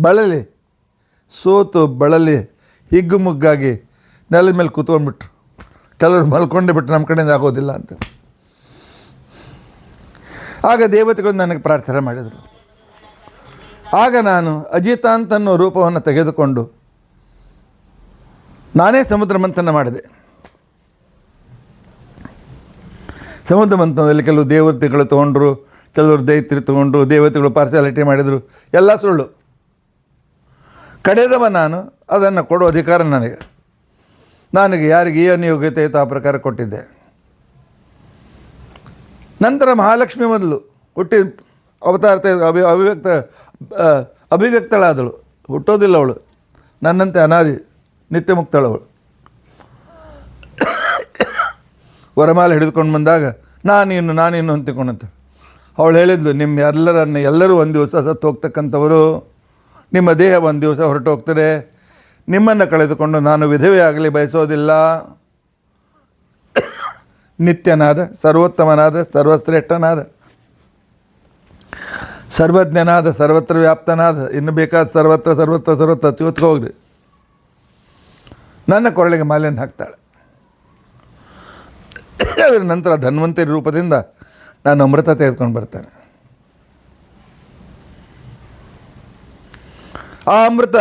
ಬಳಲಿ ಸೋತು ಬಳಲಿ ಹಿಗ್ಗುಮುಗ್ಗಾಗಿ ನೆಲದ ಮೇಲೆ ಕೂತ್ಕೊಂಡ್ಬಿಟ್ರು. ಕೆಲವರು ಮಲ್ಕೊಂಡೇ ಬಿಟ್ಟರು, ನಮ್ಮ ಕಡೆಯಿಂದ ಆಗೋದಿಲ್ಲ ಅಂತ. ಆಗ ದೇವತೆಗಳು ನನಗೆ ಪ್ರಾರ್ಥನೆ ಮಾಡಿದರು. ಆಗ ನಾನು ಅಜಿತಾಂತ್ ಅನ್ನೋ ರೂಪವನ್ನು ತೆಗೆದುಕೊಂಡು ನಾನೇ ಸಮುದ್ರ ಮಂಥನ ಮಾಡಿದೆ. ಸಮುದ್ರ ಮಂಥನದಲ್ಲಿ ಕೆಲವು ದೇವತೆಗಳು ತೊಗೊಂಡ್ರು, ಕೆಲವರು ದೈತ್ಯರು ತೊಗೊಂಡ್ರು, ದೇವತೆಗಳು ಪಾರ್ಶಾಲಿಟಿ ಮಾಡಿದರು. ಎಲ್ಲ ಸುಳ್ಳು. ಕಡೆದವ ನಾನು, ಅದನ್ನು ಕೊಡೋ ಅಧಿಕಾರ ನನಗೆ ಯಾರಿಗೆ ಏನು ಯೋಗ್ಯತೆ ಇತ್ತು ಆ ಪ್ರಕಾರ ಕೊಟ್ಟಿದ್ದೆ. ನಂತರ ಮಹಾಲಕ್ಷ್ಮಿ ಮೊದಲು ಹುಟ್ಟಿ ಅಭಿವ್ಯಕ್ತಳಾದಳು. ಹುಟ್ಟೋದಿಲ್ಲ ಅವಳು, ನನ್ನಂತೆ ಅನಾದಿ ನಿತ್ಯ ಮುಕ್ತಳವಳು. ವರಮಾಲೆ ಹಿಡಿದುಕೊಂಡು ಬಂದಾಗ ನಾನಿನ್ನು ಅಂತಿಕೊಂಡಂತ ಅವಳು ಹೇಳಿದ್ಲು, ಎಲ್ಲರೂ ಒಂದು ದಿವಸ ಸತ್ತು ಹೋಗ್ತಕ್ಕಂಥವರು, ನಿಮ್ಮ ದೇಹ ಒಂದು ದಿವಸ ಹೊರಟು ಹೋಗ್ತದೆ, ನಿಮ್ಮನ್ನು ಕಳೆದುಕೊಂಡು ನಾನು ವಿಧವೆಯಾಗಲಿ ಬಯಸೋದಿಲ್ಲ. ನಿತ್ಯನಾದ, ಸರ್ವೋತ್ತಮನಾದ, ಸರ್ವಶ್ರೇಷ್ಠನಾದ, ಸರ್ವಜ್ಞನಾದ, ಸರ್ವತ್ರ ವ್ಯಾಪ್ತನಾದ, ಇನ್ನು ಬೇಕಾದ ಸರ್ವತ್ರ ಚ್ಯೂತ್ಕ ಹೋಗ್ರಿ. ನನ್ನ ಕೊರಳಿಗೆ ಮಾಲೆಯನ್ನು ಹಾಕ್ತಾಳೆ. ಅದರ ನಂತರ ಧನ್ವಂತರಿ ರೂಪದಿಂದ ನಾನು ಅಮೃತ ತೆಗೆದುಕೊಂಡು ಬರ್ತೇನೆ. ಆ ಅಮೃತ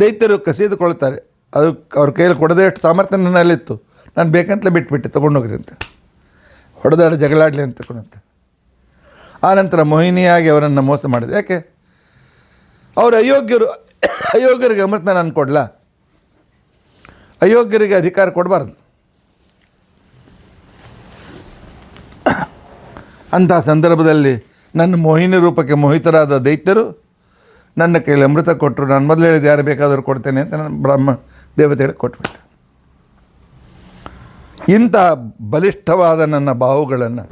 ದೈತ್ಯರು ಕಸಿದುಕೊಳ್ತಾರೆ. ಅದು ಅವ್ರ ಕೈಯಲ್ಲಿ ಕೊಡದೇ ಅಷ್ಟು ಸಾಮರ್ಥ್ಯ ನನ್ನಲ್ಲಿತ್ತು. ನಾನು ಬೇಕಂತಲೇ ಬಿಟ್ಬಿಟ್ಟೆ, ತೊಗೊಂಡೋಗ್ರಿ ಅಂತ, ಹೊಡೆದಾಡಿ ಜಗಳಾಡಲಿ ಅಂತ ತಗೊಂಡಂತೆ. ಆನಂತರ ಮೋಹಿನಿಯಾಗಿ ಅವರನ್ನು ಮೋಸ ಮಾಡಿದೆ. ಯಾಕೆ? ಅವರು ಅಯೋಗ್ಯರಿಗೆ ಅಮೃತ ನಾನು ಕೊಡಲ? ಅಯೋಗ್ಯರಿಗೆ ಅಧಿಕಾರ ಕೊಡಬಾರ್ದು. ಅಂತಹ ಸಂದರ್ಭದಲ್ಲಿ ನನ್ನ ಮೋಹಿನಿ ರೂಪಕ್ಕೆ ಮೋಹಿತರಾದ ದೈತ್ಯರು ನನ್ನ ಕೈಯಲ್ಲಿ ಅಮೃತ ಕೊಟ್ಟರು. ನಾನು ಮೊದಲು ಹೇಳಿದ ಯಾರು ಬೇಕಾದರೂ ಕೊಡ್ತೇನೆ ಅಂತ ನಾನು ಬ್ರಹ್ಮ ದೇವತೆಗಳಿಗೆ ಕೊಟ್ಬಿಟ್ಟೆ. ಇಂಥ ಬಲಿಷ್ಠವಾದ ನನ್ನ ಬಾಹುಗಳನ್ನು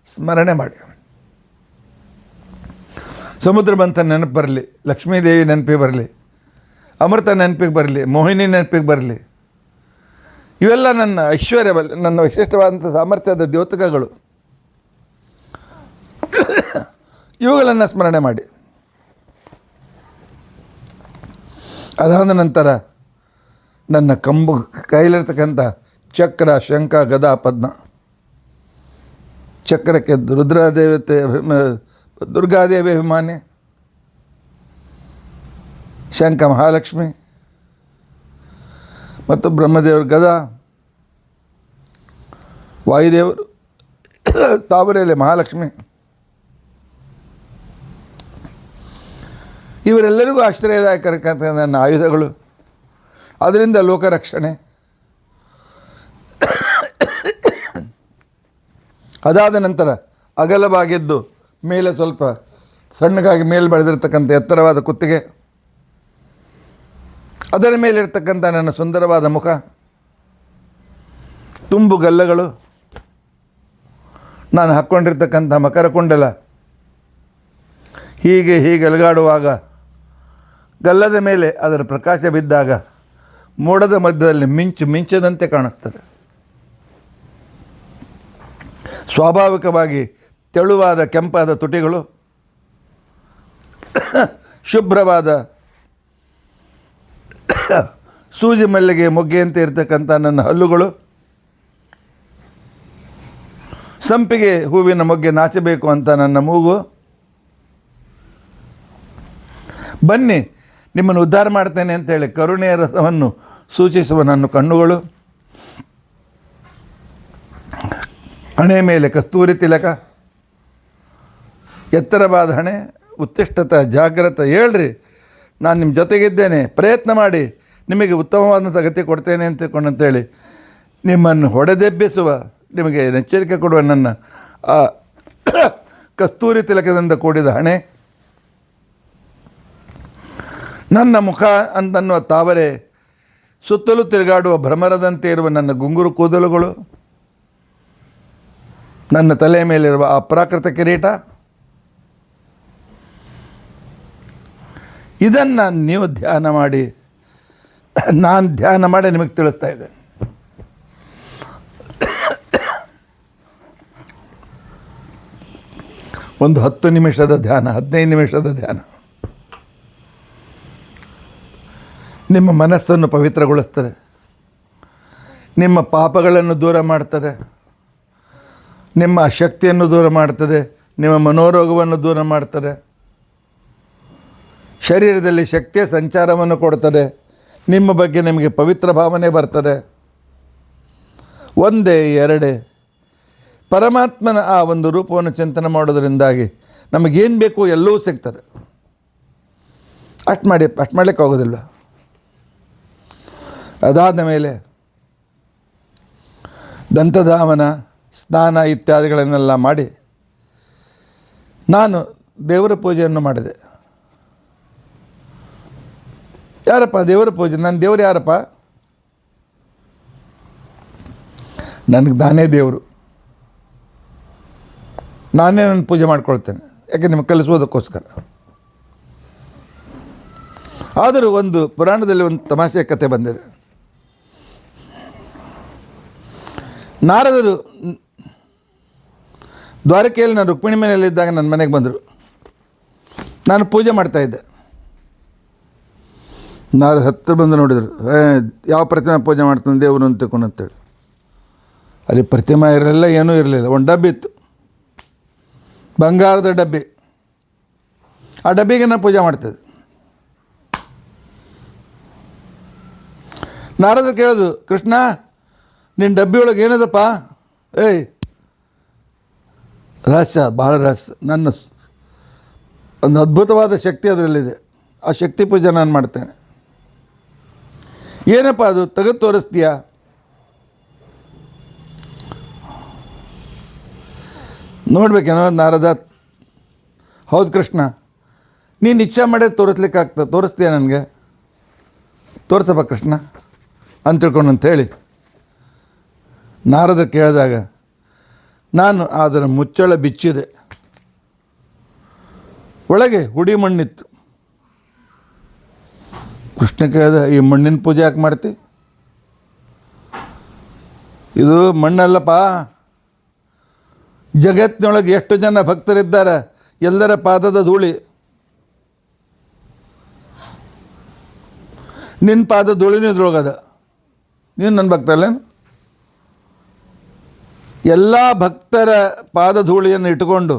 ಸ್ಮರಣೆ ಮಾಡಿ ಸಮುದ್ರ ಮಂಥನ ನೆನಪು ಬರಲಿ, ಲಕ್ಷ್ಮೀದೇವಿ ನೆನಪಿಗೆ ಬರಲಿ, ಅಮೃತ ನೆನಪಿಗೆ ಬರಲಿ, ಮೋಹಿನಿ ನೆನಪಿಗೆ ಬರಲಿ. ಇವೆಲ್ಲ ನನ್ನ ಐಶ್ವರ್ಯ, ನನ್ನ ವಿಶಿಷ್ಟವಾದಂಥ ಸಾಮರ್ಥ್ಯದ ದ್ಯೋತಕಗಳು. ಇವುಗಳನ್ನು ಸ್ಮರಣೆ ಮಾಡಿ. ಅದಾದ ನಂತರ ನನ್ನ ಕೈಲಿರ್ತಕ್ಕಂಥ ಚಕ್ರ, ಶಂಖ, ಗದಾ, ಪದ್ಮ. ಚಕ್ರಕ್ಕೆ ದುರ್ಗಾದೇವಿ ಅಭಿಮಾನಿ, ಶಂಖ ಮಹಾಲಕ್ಷ್ಮಿ ಮತ್ತು ಬ್ರಹ್ಮದೇವರು ಗದಾ, ವಾಯುದೇವರು ತಾವರೆಯಲ್ಲಿ ಮಹಾಲಕ್ಷ್ಮಿ. ಇವರೆಲ್ಲರಿಗೂ ಆಶ್ರಯದಾಯಕರಕ್ಕಂಥ ನನ್ನ ಆಯುಧಗಳು. ಅದರಿಂದ ಲೋಕರಕ್ಷಣೆ. ಅದಾದ ನಂತರ ಅಗಲವಾಗಿದ್ದು ಮೇಲೆ ಸ್ವಲ್ಪ ಸಣ್ಣಗಾಗಿ ಮೇಲೆ ಬೆಳೆದಿರ್ತಕ್ಕಂಥ ಎತ್ತರವಾದ ಕುತ್ತಿಗೆ, ಅದರ ಮೇಲಿರ್ತಕ್ಕಂಥ ನನ್ನ ಸುಂದರವಾದ ಮುಖ, ತುಂಬು ಗಲ್ಲಗಳು, ನಾನು ಹಾಕ್ಕೊಂಡಿರ್ತಕ್ಕಂಥ ಮಕರ ಕುಂಡಲ, ಹೀಗೆ ಅಲುಗಾಡುವಾಗ ಗಲ್ಲದ ಮೇಲೆ ಅದರ ಪ್ರಕಾಶ ಬಿದ್ದಾಗ ಮೋಡದ ಮಧ್ಯದಲ್ಲಿ ಮಿಂಚದಂತೆ ಕಾಣಿಸ್ತದೆ. ಸ್ವಾಭಾವಿಕವಾಗಿ ತೆಳುವಾದ ಕೆಂಪಾದ ತುಟಿಗಳು, ಶುಭ್ರವಾದ ಸೂಜಿ ಮಲ್ಲಿಗೆ ಮೊಗ್ಗೆಯಂತೆ ಇರತಕ್ಕಂಥ ನನ್ನ ಹಲ್ಲುಗಳು, ಸಂಪಿಗೆ ಹೂವಿನ ಮೊಗ್ಗೆ ನಾಚಬೇಕು ಅಂತ ನನ್ನ ಮೂಗು. ಬನ್ನಿ ನಿಮ್ಮನ್ನು ಉದ್ಧಾರ ಮಾಡ್ತೇನೆ ಅಂತೇಳಿ ಕರುಣೆಯ ರಸವನ್ನು ಸೂಚಿಸುವ ನನ್ನ ಕಣ್ಣುಗಳು, ಹಣೆ ಮೇಲೆ ಕಸ್ತೂರಿ ತಿಲಕ, ಎತ್ತರವಾದ ಹಣೆ, ಉತ್ತಿಷ್ಠತ, ಜಾಗ್ರತ, ಹೇಳ್ರಿ ನಾನು ನಿಮ್ಮ ಜೊತೆಗಿದ್ದೇನೆ, ಪ್ರಯತ್ನ ಮಾಡಿ ನಿಮಗೆ ಉತ್ತಮವಾದಂಥ ಗತಿ ಕೊಡ್ತೇನೆ ಅಂತೇಳಿ ನಿಮ್ಮನ್ನು ಹೊಡೆದೆಬ್ಬಿಸುವ, ನಿಮಗೆ ಎಚ್ಚರಿಕೆ ಕೊಡುವ ನನ್ನ ಕಸ್ತೂರಿ ತಿಲಕದಿಂದ ಕೂಡಿದ ಹಣೆ, ನನ್ನ ಮುಖ ಅಂತನ್ನುವ ತಾವರೆ, ಸುತ್ತಲೂ ತಿರುಗಾಡುವ ಭ್ರಮರದಂತೆ ಇರುವ ನನ್ನ ಗುಂಗುರು ಕೂದಲುಗಳು, ನನ್ನ ತಲೆಯ ಮೇಲಿರುವ ಆ ಪ್ರಾಕೃತ ಕಿರೀಟ, ಇದನ್ನು ನೀವು ಧ್ಯಾನ ಮಾಡಿ, ನಾನು ಧ್ಯಾನ ಮಾಡಿ ನಿಮಗೆ ತಿಳಿಸ್ತಾ ಇದ್ದೇನೆ. ಒಂದು 10 ನಿಮಿಷದ ಧ್ಯಾನ, 15 ನಿಮಿಷದ ಧ್ಯಾನ ನಿಮ್ಮ ಮನಸ್ಸನ್ನು ಪವಿತ್ರಗೊಳಿಸ್ತದೆ, ನಿಮ್ಮ ಪಾಪಗಳನ್ನು ದೂರ ಮಾಡ್ತದೆ, ನಿಮ್ಮ ಅಶಕ್ತಿಯನ್ನು ದೂರ ಮಾಡ್ತದೆ, ನಿಮ್ಮ ಮನೋರೋಗವನ್ನು ದೂರ ಮಾಡ್ತದೆ, ಶರೀರದಲ್ಲಿ ಶಕ್ತಿಯ ಸಂಚಾರವನ್ನು ಕೊಡ್ತದೆ, ನಿಮ್ಮ ಬಗ್ಗೆ ನಿಮಗೆ ಪವಿತ್ರ ಭಾವನೆ ಬರ್ತದೆ. ಒಂದೇ ಎರಡೇ ಪರಮಾತ್ಮನ ಆ ಒಂದು ರೂಪವನ್ನು ಚಿಂತನೆ ಮಾಡೋದರಿಂದಾಗಿ ನಮಗೇನು ಬೇಕು ಎಲ್ಲವೂ ಸಿಗ್ತದೆ. ಅಷ್ಟು ಮಾಡಲಿಕ್ಕೆ ಆಗೋದಿಲ್ಲ. ಅದಾದ ಮೇಲೆ ದಂತಧಾವನ, ಸ್ನಾನ ಇತ್ಯಾದಿಗಳನ್ನೆಲ್ಲ ಮಾಡಿ ನಾನು ದೇವರ ಪೂಜೆಯನ್ನು ಮಾಡಿದೆ. ಯಾರಪ್ಪ ದೇವರ ಪೂಜೆ? ನನ್ನ ದೇವರು ಯಾರಪ್ಪ? ನನಗೆ ನಾನೇ ದೇವರು, ನಾನೇ ನನ್ನ ಪೂಜೆ ಮಾಡ್ಕೊಳ್ತೇನೆ. ಯಾಕೆ ನಿಮಗೆ ಕಲಿಸೋದಕ್ಕೋಸ್ಕರ. ಆದರೂ ಒಂದು ಪುರಾಣದಲ್ಲಿ ಒಂದು ತಮಾಷೆಯ ಕಥೆ ಬಂದಿದೆ. ನಾರದರು ದ್ವಾರಕೆಯಲ್ಲಿ ನಾನು ರುಕ್ಮಿಣಿ ಮನೆಯಲ್ಲಿದ್ದಾಗ ನನ್ನ ಮನೆಗೆ ಬಂದರು. ನಾನು ಪೂಜೆ ಮಾಡ್ತಾಯಿದ್ದೆ. ನಾರದರು ಹತ್ತಿರ ಬಂದು ನೋಡಿದರು. ಯಾವ ಪ್ರತಿಮೆ ಪೂಜೆ ಮಾಡ್ತಾನೆ ದೇವರು ಅಂತ ತಿಳ್ಕೊಂಡು ಅಂತೇಳಿ. ಅಲ್ಲಿ ಪ್ರತಿಮೆ ಇರಲಿಲ್ಲ, ಏನೂ ಇರಲಿಲ್ಲ. ಒಂದು ಡಬ್ಬಿ ಇತ್ತು, ಬಂಗಾರದ ಡಬ್ಬಿ. ಆ ಡಬ್ಬಿಗೆ ನಾನು ಪೂಜೆ ಮಾಡ್ತಿದ್ದೆ. ನಾರದರು ಕೇಳೋದು, ಕೃಷ್ಣ ನಿನ್ನ ಡಬ್ಬಿ ಒಳಗೆ ಏನದಪ್ಪ? ಏಯ್ ರಹಸ್ಯ, ಭಾಳ ರಹಸ್ಯ. ನನ್ನ ಒಂದು ಅದ್ಭುತವಾದ ಶಕ್ತಿ ಅದರಲ್ಲಿದೆ, ಆ ಶಕ್ತಿ ಪೂಜೆ ನಾನು ಮಾಡ್ತೇನೆ. ಏನಪ್ಪ ಅದು? ತೆಗೆದು ತೋರಿಸ್ತೀಯಾ? ನೋಡ್ಬೇಕೇನೋ ನಾರದ. ಹೌದು ಕೃಷ್ಣ, ನೀನು ಇಚ್ಛೆ ಮಾಡೇ ತೋರಿಸ್ಲಿಕ್ಕೆ ಆಗ್ತದೆ, ತೋರಿಸ್ತೀಯ ನನಗೆ? ತೋರಿಸಪ್ಪ ಕೃಷ್ಣ ಅಂತ ತಿಳ್ಕೊಂಡು ಅಂತೇಳಿ ನಾರದ ಕೇಳಿದಾಗ ನಾನು ಅದರ ಮುಚ್ಚಳ ಬಿಚ್ಚಿದೆ. ಒಳಗೆ ಹುಡಿ ಮಣ್ಣಿತ್ತು. ಕೃಷ್ಣ ಕೇಳಿದ, ಈ ಮಣ್ಣಿನ ಪೂಜೆ ಯಾಕೆ ಮಾಡ್ತಿ? ಇದು ಮಣ್ಣಲ್ಲಪ್ಪ, ಜಗತ್ತಿನೊಳಗೆ ಎಷ್ಟು ಜನ ಭಕ್ತರಿದ್ದಾರೆ, ಎಲ್ಲರ ಪಾದದ ಧೂಳಿ. ನಿನ್ನ ಪಾದ ಧೂಳಿನೂ ಇದ್ರೊಳಗದ. ನೀನು ನನ್ನ ಭಕ್ತ ಅಲ್ಲೇನು? ಎಲ್ಲ ಭಕ್ತರ ಪಾದ ಧೂಳಿಯನ್ನು ಇಟ್ಟುಕೊಂಡು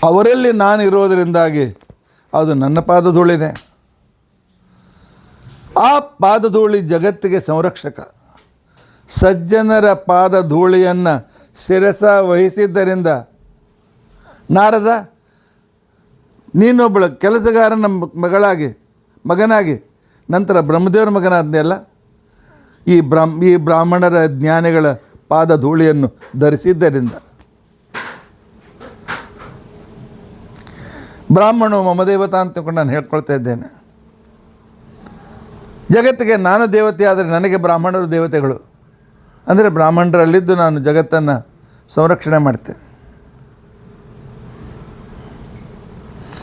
ಅವರಲ್ಲಿ ನಾನು ಇರೋದರಿಂದಾಗಿ ಅದು ನನ್ನ ಪಾದ ಧೂಳಿನೇ. ಆ ಪಾದ ಧೂಳಿ ಜಗತ್ತಿಗೆ ಸಂರಕ್ಷಕ. ಸಜ್ಜನರ ಪಾದ ಧೂಳಿಯನ್ನು ಶಿರಸ ವಹಿಸಿದ್ದರಿಂದ ನಾರದ ನೀನೊಬ್ಬಳು ಕೆಲಸಗಾರನ ಮಗನಾಗಿ ನಂತರ ಬ್ರಹ್ಮದೇವರ ಮಗನಾದ್ನೆಲ್ಲ ಈ ಬ್ರಾಹ್ಮಣರ ಜ್ಞಾನಿಗಳ ಪಾದ ಧೂಳಿಯನ್ನು ಧರಿಸಿದ್ದರಿಂದ ಬ್ರಾಹ್ಮಣು ಮಮದೇವತಾ ಅಂತಕೊಂಡು ನಾನು ಹೇಳ್ಕೊಳ್ತಾ ಇದ್ದೇನೆ. ಜಗತ್ತಿಗೆ ನಾನು ದೇವತೆ ಆದರೆ ನನಗೆ ಬ್ರಾಹ್ಮಣರು ದೇವತೆಗಳು. ಅಂದರೆ ಬ್ರಾಹ್ಮಣರಲ್ಲಿದ್ದು ನಾನು ಜಗತ್ತನ್ನು ಸಂರಕ್ಷಣೆ ಮಾಡ್ತೇನೆ.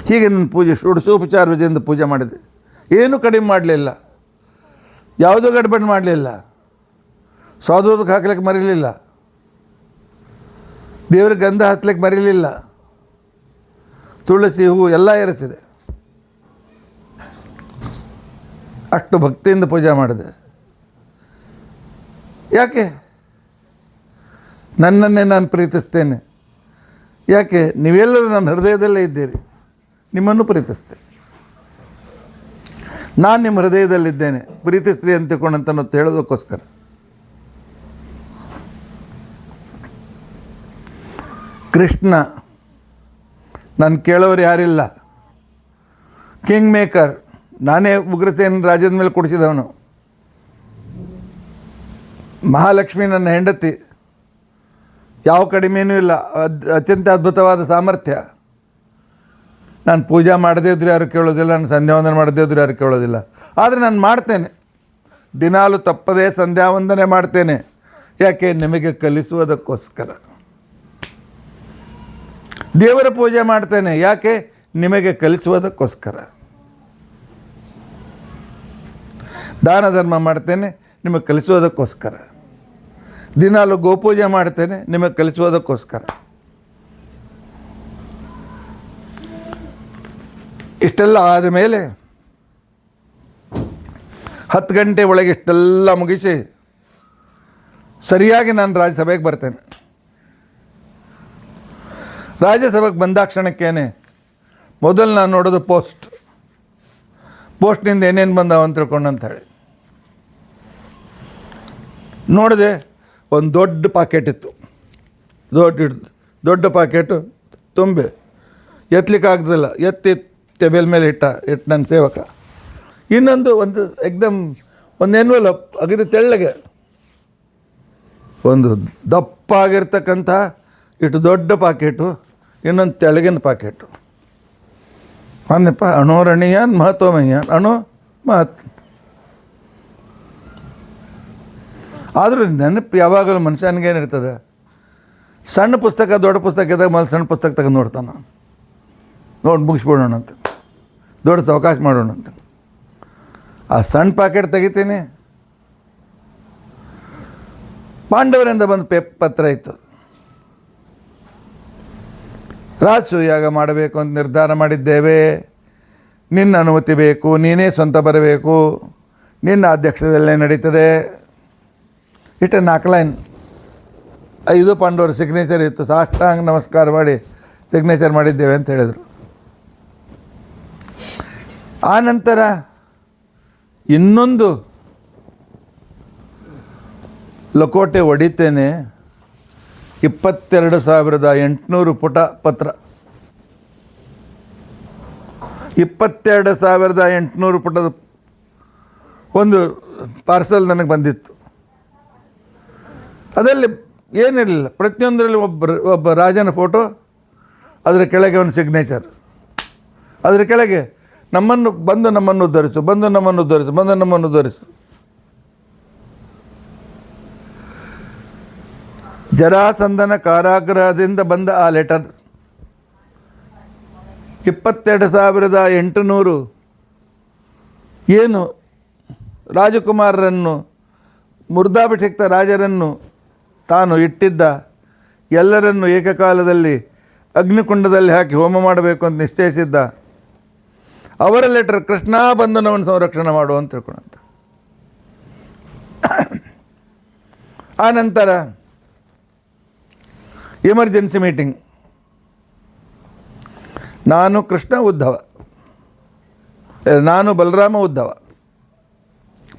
ಹೀಗೆ ನನ್ನ ಪೂಜೆ ಷೋಡಶೋಪಚಾರ ವಿಜಯದಿಂದ ಪೂಜೆ ಮಾಡಿದೆ. ಏನೂ ಕಡಿಮೆ ಮಾಡಲಿಲ್ಲ, ಯಾವುದೂ ಗಡ್ಬಡಿ ಮಾಡಲಿಲ್ಲ, ಸ್ವಾದೋದಕ್ಕೆ ಹಾಕ್ಲಿಕ್ಕೆ ಮರೀಲಿಲ್ಲ, ದೇವ್ರಿಗೆ ಗಂಧ ಹಚ್ಚಲಿಕ್ಕೆ ಮರೀಲಿಲ್ಲ, ತುಳಸಿ ಹೂವು ಎಲ್ಲ ಏರಿಸಿದೆ. ಅಷ್ಟು ಭಕ್ತಿಯಿಂದ ಪೂಜೆ ಮಾಡಿದೆ. ಯಾಕೆ? ನನ್ನನ್ನೇ ನಾನು ಪ್ರೀತಿಸ್ತೇನೆ. ಯಾಕೆ? ನೀವೆಲ್ಲರೂ ನನ್ನ ಹೃದಯದಲ್ಲೇ ಇದ್ದೀರಿ, ನಿಮ್ಮನ್ನು ಪ್ರೀತಿಸ್ತೇನೆ. ನಾನು ನಿಮ್ಮ ಹೃದಯದಲ್ಲಿದ್ದೇನೆ, ಪ್ರೀತಿಸ್ರಿ ಅಂತ ತಿಳ್ಕೊಂಡಂತ ಹೇಳೋದಕ್ಕೋಸ್ಕರ. ಕೃಷ್ಣ ನಾನು ಕೇಳೋರು ಯಾರಿಲ್ಲ. ಕಿಂಗ್ ಮೇಕರ್ ನಾನೇ. ಉಗ್ರಸೇನ ರಾಜ್ಯದ ಮೇಲೆ ಕೊಡಿಸಿದವನು. ಮಹಾಲಕ್ಷ್ಮಿ ನನ್ನ ಹೆಂಡತಿ. ಯಾವ ಕಡಿಮೆಯೂ ಇಲ್ಲ, ಅತ್ಯಂತ ಅದ್ಭುತವಾದ ಸಾಮರ್ಥ್ಯ. ನಾನು ಪೂಜೆ ಮಾಡದೇ ಇದ್ರೂ ಯಾರು ಕೇಳೋದಿಲ್ಲ, ನಾನು ಸಂಧ್ಯಾವಂದನೆ ಮಾಡದೇ ಇದ್ರೂ ಯಾರು ಕೇಳೋದಿಲ್ಲ. ಆದರೆ ನಾನು ಮಾಡ್ತೇನೆ, ದಿನಾಲು ತಪ್ಪದೇ ಸಂಧ್ಯಾವಂದನೆ ಮಾಡ್ತೇನೆ. ಯಾಕೆ? ನಿಮಗೆ ಕಲಿಸುವುದಕ್ಕೋಸ್ಕರ. ದೇವರ ಪೂಜೆ ಮಾಡ್ತೇನೆ, ಯಾಕೆ? ನಿಮಗೆ ಕಲಿಸುವುದಕ್ಕೋಸ್ಕರ. ದಾನ ಧರ್ಮ ಮಾಡ್ತೇನೆ, ನಿಮಗೆ ಕಲಿಸುವುದಕ್ಕೋಸ್ಕರ. ದಿನಾಲು ಗೋಪೂಜೆ ಮಾಡ್ತೇನೆ, ನಿಮಗೆ ಕಲಿಸುವುದಕ್ಕೋಸ್ಕರ. ಇಷ್ಟೆಲ್ಲ ಆದಮೇಲೆ 10 ಗಂಟೆ ಒಳಗೆ ಇಷ್ಟೆಲ್ಲ ಮುಗಿಸಿ ಸರಿಯಾಗಿ ನಾನು ರಾಜ್ಯಸಭೆಗೆ ಬರ್ತೇನೆ. ರಾಜ್ಯಸಭೆಗೆ ಬಂದಾಕ್ಷಣಕ್ಕೇನೆ ಮೊದಲು ನಾನು ನೋಡೋದು ಪೋಸ್ಟ್ನಿಂದ ಏನೇನು ಬಂದಾವ ಅಂತ ತಿಳ್ಕೊಂಡು ಅಂತ ಹೇಳಿ ನೋಡಿದೆ. ಒಂದು ದೊಡ್ಡ ಪಾಕೆಟ್ ಇತ್ತು, ದೊಡ್ಡ ಪಾಕೆಟು ತುಂಬಿ ಎತ್ತಲಿಕ್ಕೆ ಆಗ್ದಿಲ್ಲ. ಎತ್ತಿ ಟೇಬಲ್ ಮೇಲೆ ಇಟ್ಟು ನನ್ನ ಸೇವಕ. ಇನ್ನೊಂದು ಒಂದು ಎನ್ವಲಪ್ ಅಗದಿ ತೆಳ್ಳಗೆ ಒಂದು ದಪ್ಪಾಗಿರ್ತಕ್ಕಂಥ ಇಷ್ಟು ದೊಡ್ಡ ಪಾಕೆಟು, ಇನ್ನೊಂದು ತೆಳಗಿನ ಪಾಕೆಟು. ಅನ್ನಪ್ಪ ಅಣೋರಣೀಯಾನ್ ಮಹತ್ವಮಯ್ಯಾನ್, ಅಣು ಮಹತ್. ಆದರೂ ನೆನಪು ಯಾವಾಗಲೂ ಮನುಷ್ಯನಿಗೇನಿರ್ತದೆ, ಸಣ್ಣ ಪುಸ್ತಕ ದೊಡ್ಡ ಪುಸ್ತಕ ಇದ್ದಾಗ ಮೊದಲು ಸಣ್ಣ ಪುಸ್ತಕ ತೆಗೆದು ನೋಡ್ತಾನೆ, ನೋಡಿ ಮುಗಿಸ್ಬಿಡೋಣ ಅಂತ, ದೊಡ್ಡ ಅವಕಾಶ ಮಾಡೋಣ ಅಂತ. ಆ ಸಣ್ಣ ಪ್ಯಾಕೆಟ್ ತೆಗಿತೀನಿ, ಪಾಂಡವರಿಂದ ಬಂದು ಪತ್ರ ಇತ್ತು. ರಾಜಸೂಯಾಗ ಮಾಡಬೇಕು ಅಂತ ನಿರ್ಧಾರ ಮಾಡಿದ್ದೇವೆ, ನಿನ್ನ ಅನುಮತಿ ಬೇಕು, ನೀನೇ ಸ್ವಂತ ಬರಬೇಕು, ನಿನ್ನ ಅಧ್ಯಕ್ಷದಲ್ಲೇ ನಡೀತದೆ. ಇಷ್ಟೇ 4 ಲೈನ್. 5 ಪಾಂಡವರು ಸಿಗ್ನೇಚರ್ ಇತ್ತು. ಸಾಷ್ಟಾಂಗ ನಮಸ್ಕಾರ ಮಾಡಿ ಸಿಗ್ನೇಚರ್ ಮಾಡಿದ್ದೇವೆ ಅಂತ ಹೇಳಿದರು. ಆ ನಂತರ ಇನ್ನೊಂದು ಲಕೋಟೆ ಹೊಡಿತೇನೆ. 22,800 ಪುಟ ಪತ್ರ. 22,800 ಪುಟದ ಒಂದು ಪಾರ್ಸಲ್ ನನಗೆ ಬಂದಿತ್ತು. ಅದರಲ್ಲಿ ಏನಿರಲಿಲ್ಲ, ಪ್ರತಿಯೊಂದರಲ್ಲಿ ಒಬ್ಬ ರಾಜನ ಫೋಟೋ, ಅದರ ಕೆಳಗೆ ಒಂದು ಸಿಗ್ನೇಚರ್, ಅದರ ಕೆಳಗೆ ನಮ್ಮನ್ನು ಉದ್ಧರಿಸು. ಜರಾಸಂಧನ ಕಾರಾಗೃಹದಿಂದ ಬಂದ ಆ ಲೆಟರ್ 22,800 ಏನು ರಾಜಕುಮಾರರನ್ನು, ಮುರ್ದಾಭಿಷಿಕ್ತ ರಾಜರನ್ನು ತಾನು ಇಟ್ಟಿದ್ದ ಎಲ್ಲರನ್ನು ಏಕಕಾಲದಲ್ಲಿ ಅಗ್ನಿಕುಂಡದಲ್ಲಿ ಹಾಕಿ ಹೋಮ ಮಾಡಬೇಕು ಅಂತ ನಿಶ್ಚಯಿಸಿದ್ದ ಅವರ ಲೆಟರ್. ಕೃಷ್ಣ ಬಂದು ನಮ್ಮನ್ನು ಸಂರಕ್ಷಣೆ ಮಾಡು ಅಂತ ತಿಳ್ಕೊಳಂತ. ಆ ನಂತರ ಎಮರ್ಜೆನ್ಸಿ ಮೀಟಿಂಗ್. ನಾನು ಕೃಷ್ಣ, ಉದ್ಧವ, ನಾನು ಬಲರಾಮ, ಉದ್ಧವ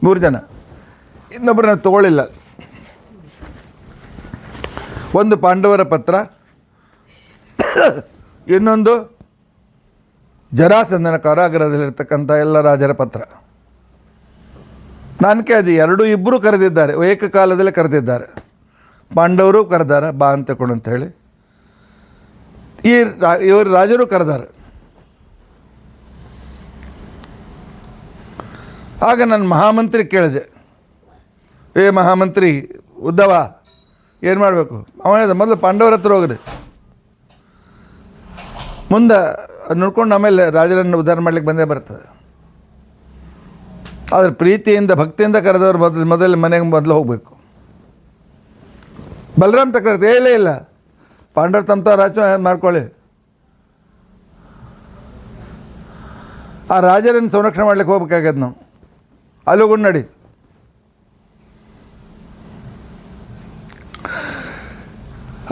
3 ಜನ. ಇನ್ನೊಬ್ಬರನ್ನ ತಗೊಳ್ಳಿಲ್ಲ. ಒಂದು ಪಾಂಡವರ ಪತ್ರ, ಇನ್ನೊಂದು ಜರಾಸಂಧನ ಕಾರಾಗೃಹದಲ್ಲಿರ್ತಕ್ಕಂಥ ಎಲ್ಲ ರಾಜರ ಪತ್ರ. ನಾನು ಕೇಳಿದೆ, ಇಬ್ಬರು ಕರೆದಿದ್ದಾರೆ, ಏಕಕಾಲದಲ್ಲಿ ಕರೆದಿದ್ದಾರೆ. ಪಾಂಡವರು ಕರೆದಾರೆ, ಬಾ ಅಂತ ಕೊಡು ಅಂತ ಹೇಳಿ. ಇವರು ರಾಜರು ಕರೆದಾರೆ. ಆಗ ನಾನು ಮಹಾಮಂತ್ರಿ ಕೇಳಿದೆ, ಮಹಾಮಂತ್ರಿ ಉದ್ಧವ ಏನು ಮಾಡಬೇಕು? ಅವನ ಹೇಳಿದ, ಮೊದಲು ಪಾಂಡವರ ಹತ್ರ ಹೋಗ್ರಿ, ಮುಂದೆ ನೋಡ್ಕೊಂಡು ಆಮೇಲೆ ರಾಜರನ್ನು ಉದ್ಧಾರ ಮಾಡ್ಲಿಕ್ಕೆ ಬಂದೇ ಬರ್ತದೆ. ಆದರೆ ಪ್ರೀತಿಯಿಂದ ಭಕ್ತಿಯಿಂದ ಕರೆದವ್ರು ಮೊದಲು ಮನೆಗೆ ಹೋಗಬೇಕು. ಬಲರಾಮ್ ತಕ್ಕ ಇಲ್ಲ, ಪಾಂಡವರು ತಮ್ಮ ರಾಜ ಮಾಡ್ಕೊಳ್ಳಿ. ಆ ರಾಜರನ್ನು ಸಂರಕ್ಷಣೆ ಮಾಡ್ಲಿಕ್ಕೆ ಹೋಗ್ಬೇಕಾಗ್ಯದ ನಾವು. ಅಲ್ಲುಗುಂಡು ನಡಿ.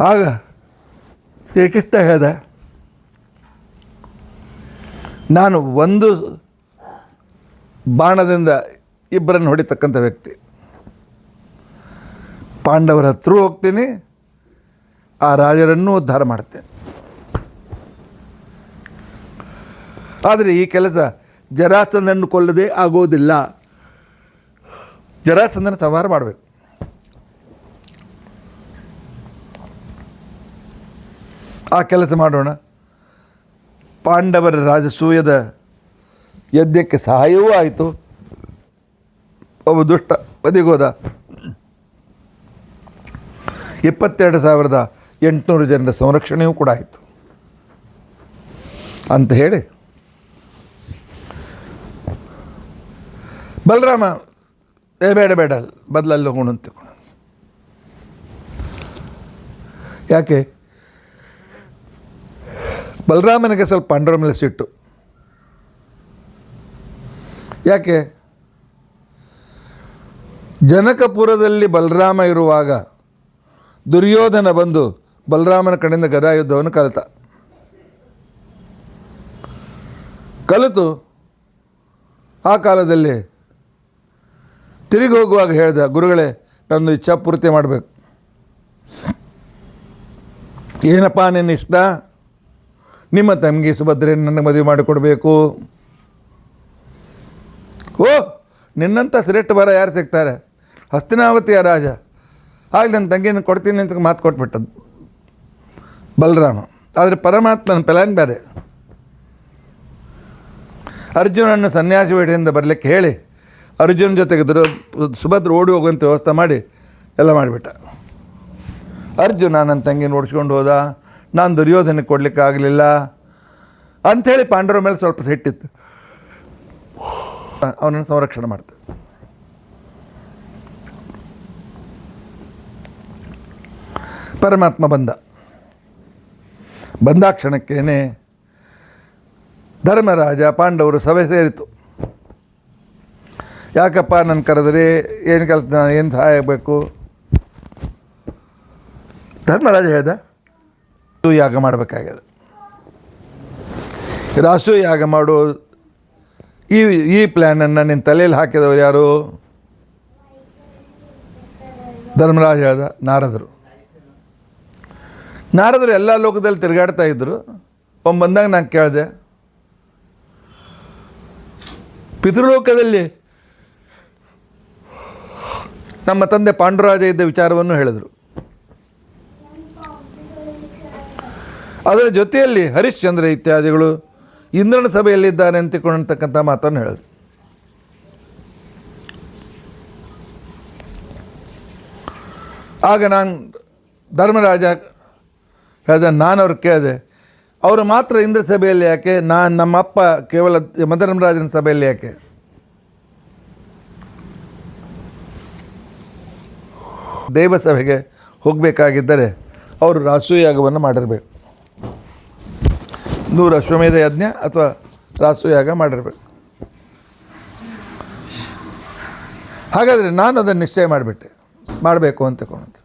ಆಗ ಶ್ರೀಕೃಷ್ಣ ಹೇಳ್ದ, ನಾನು ಒಂದು ಬಾಣದಿಂದ ಇಬ್ಬರನ್ನು ಹೊಡಿತಕ್ಕಂಥ ವ್ಯಕ್ತಿ. ಪಾಂಡವರ ಹತ್ರ ಹೋಗ್ತೀನಿ, ಆ ರಾಜರನ್ನು ಉದ್ಧಾರ ಮಾಡ್ತೇನೆ. ಆದರೆ ಈ ಕೆಲಸ ಜರಾಸಂಧನನ್ನು ಕೊಲ್ಲದೆ ಆಗೋದಿಲ್ಲ. ಜರಾಸಂಧನ ಸಂಹಾರ ಮಾಡಬೇಕು. ಆ ಕೆಲಸ ಮಾಡೋಣ. ಪಾಂಡವರ ರಾಜಸೂಯದ ಯಜ್ಞಕ್ಕೆ ಸಹಾಯವೂ ಆಯಿತು. ಒಬ್ಬ ದುಷ್ಟ ಬದಿಗೋದ. 22,800 ಜನರ ಸಂರಕ್ಷಣೆಯೂ ಕೂಡ ಆಯಿತು ಅಂತ ಹೇಳಿ ಬಲರಾಮ ಬೇಡ ಬದಲಲ್ಲಿ ಹೋಗೋಣ ಅಂತ ತಿಳ್ಕೊಂಡು. ಯಾಕೆ ಬಲರಾಮನಿಗೆ ಸ್ವಲ್ಪ ಪಾಂಡವರ ಮೇಲೆ ಸಿಟ್ಟು. ಯಾಕೆ ಜನಕಪುರದಲ್ಲಿ ಬಲರಾಮ ಇರುವಾಗ ದುರ್ಯೋಧನ ಬಂದು ಬಲರಾಮನ ಕಡೆಯಿಂದ ಗದಾ ಯುದ್ಧವನ್ನು ಕಲಿತು ಆ ಕಾಲದಲ್ಲಿ ತಿರುಗಿ ಹೋಗುವಾಗ ಹೇಳಿದ, ಗುರುಗಳೇ ನಂದು ಇಚ್ಛಾಪೂರ್ತಿ ಮಾಡಬೇಕು. ಏನಪ್ಪ ನಿನ್ನ ಇಷ್ಟ? ನಿಮ್ಮ ತಂಗಿ ಸುಭದ್ರೆಯನ್ನು ನನಗೆ ಮದುವೆ ಮಾಡಿಕೊಡ್ಬೇಕು. ಓ, ನಿನ್ನಂಥ ಶ್ರೇಷ್ಠ ಬರ ಯಾರು ಸಿಗ್ತಾರೆ? ಹಸ್ತಿನಾವತಿಯ ರಾಜ. ಆಗಲಿ ನನ್ನ ತಂಗಿನ ಕೊಡ್ತೀನಿ ಅಂತ ಮಾತು ಕೊಟ್ಬಿಟ್ಟದ್ದು ಬಲರಾಮ. ಆದರೆ ಪರಮಾತ್ಮನ ಪ್ಲಾನ್ ಬೇರೆ. ಅರ್ಜುನನ್ನು ಸನ್ಯಾಸಿ ಬೇಟೆಯಿಂದ ಬರಲಿಕ್ಕೆ ಹೇಳಿ ಅರ್ಜುನ ಜೊತೆಗೆ ಸುಭದ್ರ ಓಡಿ ಹೋಗುವಂಥ ವ್ಯವಸ್ಥೆ ಮಾಡಿ ಎಲ್ಲ ಮಾಡಿಬಿಟ್ಟ. ಅರ್ಜುನ ನನ್ನ ತಂಗಿ ನೋಡಿಸ್ಕೊಂಡು ಹೋದ, ನಾನು ದುರ್ಯೋಧನಕ್ಕೆ ಕೊಡಲಿಕ್ಕೆ ಆಗಲಿಲ್ಲ ಅಂಥೇಳಿ ಪಾಂಡವರ ಮೇಲೆ ಸ್ವಲ್ಪ ಸಿಟ್ಟಿತ್ತು. ಅವನನ್ನು ಸಂರಕ್ಷಣೆ ಮಾಡ್ತಾರೆ. ಪರಮಾತ್ಮ ಬಂದ ಕ್ಷಣಕ್ಕೇನೆ ಧರ್ಮರಾಜ ಪಾಂಡವರು ಸಭೆ ಸೇರಿತು. ಯಾಕಪ್ಪ ನನ್ನ ಕರೆದರೆ ಏನು ಕೆಲಸ, ಏನು ಸಹಾಯ ಆಗಬೇಕು? ಧರ್ಮರಾಜ ಹೇಳ್ದ, ಯಾಗ ಮಾಡಬೇಕಾಗ್ಯದ. ರಾಸು ಯಾಗ ಮಾಡೋ ಈ ಪ್ಲ್ಯಾನನ್ನು ನಿನ್ನ ತಲೆಯಲ್ಲಿ ಹಾಕಿದವರು ಯಾರು? ಧರ್ಮರಾಜ ಹೇಳ್ದ, ನಾರದರು ಎಲ್ಲ ಲೋಕದಲ್ಲಿ ತಿರುಗಾಡ್ತಾ ಇದ್ದರು. ಬಂದಾಗ ನಾನು ಕೇಳಿದೆ, ಪಿತೃಲೋಕದಲ್ಲಿ ನಮ್ಮ ತಂದೆ ಪಾಂಡುರಾಜ ಇದ್ದ ವಿಚಾರವನ್ನು ಹೇಳಿದರು. ಅದರ ಜೊತೆಯಲ್ಲಿ ಹರಿಶ್ಚಂದ್ರ ಇತ್ಯಾದಿಗಳು ಇಂದ್ರನ ಸಭೆಯಲ್ಲಿದ್ದಾನೆ ಅಂತಿಕೊಂಡಂತಕ್ಕಂಥ ಮಾತನ್ನು ಹೇಳಿದ್ರು. ಆಗ ನಾನು ಧರ್ಮರಾಜ ಹೇಳಿದೆ, ನಾನು ಅವ್ರು ಕೇಳಿದೆ, ಅವರು ಮಾತ್ರ ಇಂದ್ರ ಸಭೆಯಲ್ಲಿ ಯಾಕೆ? ನಮ್ಮಪ್ಪ ಕೇವಲ ಯಮಧರ್ಮರಾಜನ ಸಭೆಯಲ್ಲಿ ಯಾಕೆ? ದೇವಸಭೆಗೆ ಹೋಗಬೇಕಾಗಿದ್ದರೆ ಅವರು ರಾಸೂಯಾಗವನ್ನು ಮಾಡಿರಬೇಕು. 100 ಅಶ್ವಮೇಧ ಯಜ್ಞ ಅಥವಾ ರಾಸೂಯಾಗ ಮಾಡಿರಬೇಕು. ಹಾಗಾದರೆ ನಾನು ಅದನ್ನು ನಿಶ್ಚಯ ಮಾಡಿಬಿಟ್ಟೆ, ಮಾಡಬೇಕು ಅಂತಕೊಂಡು.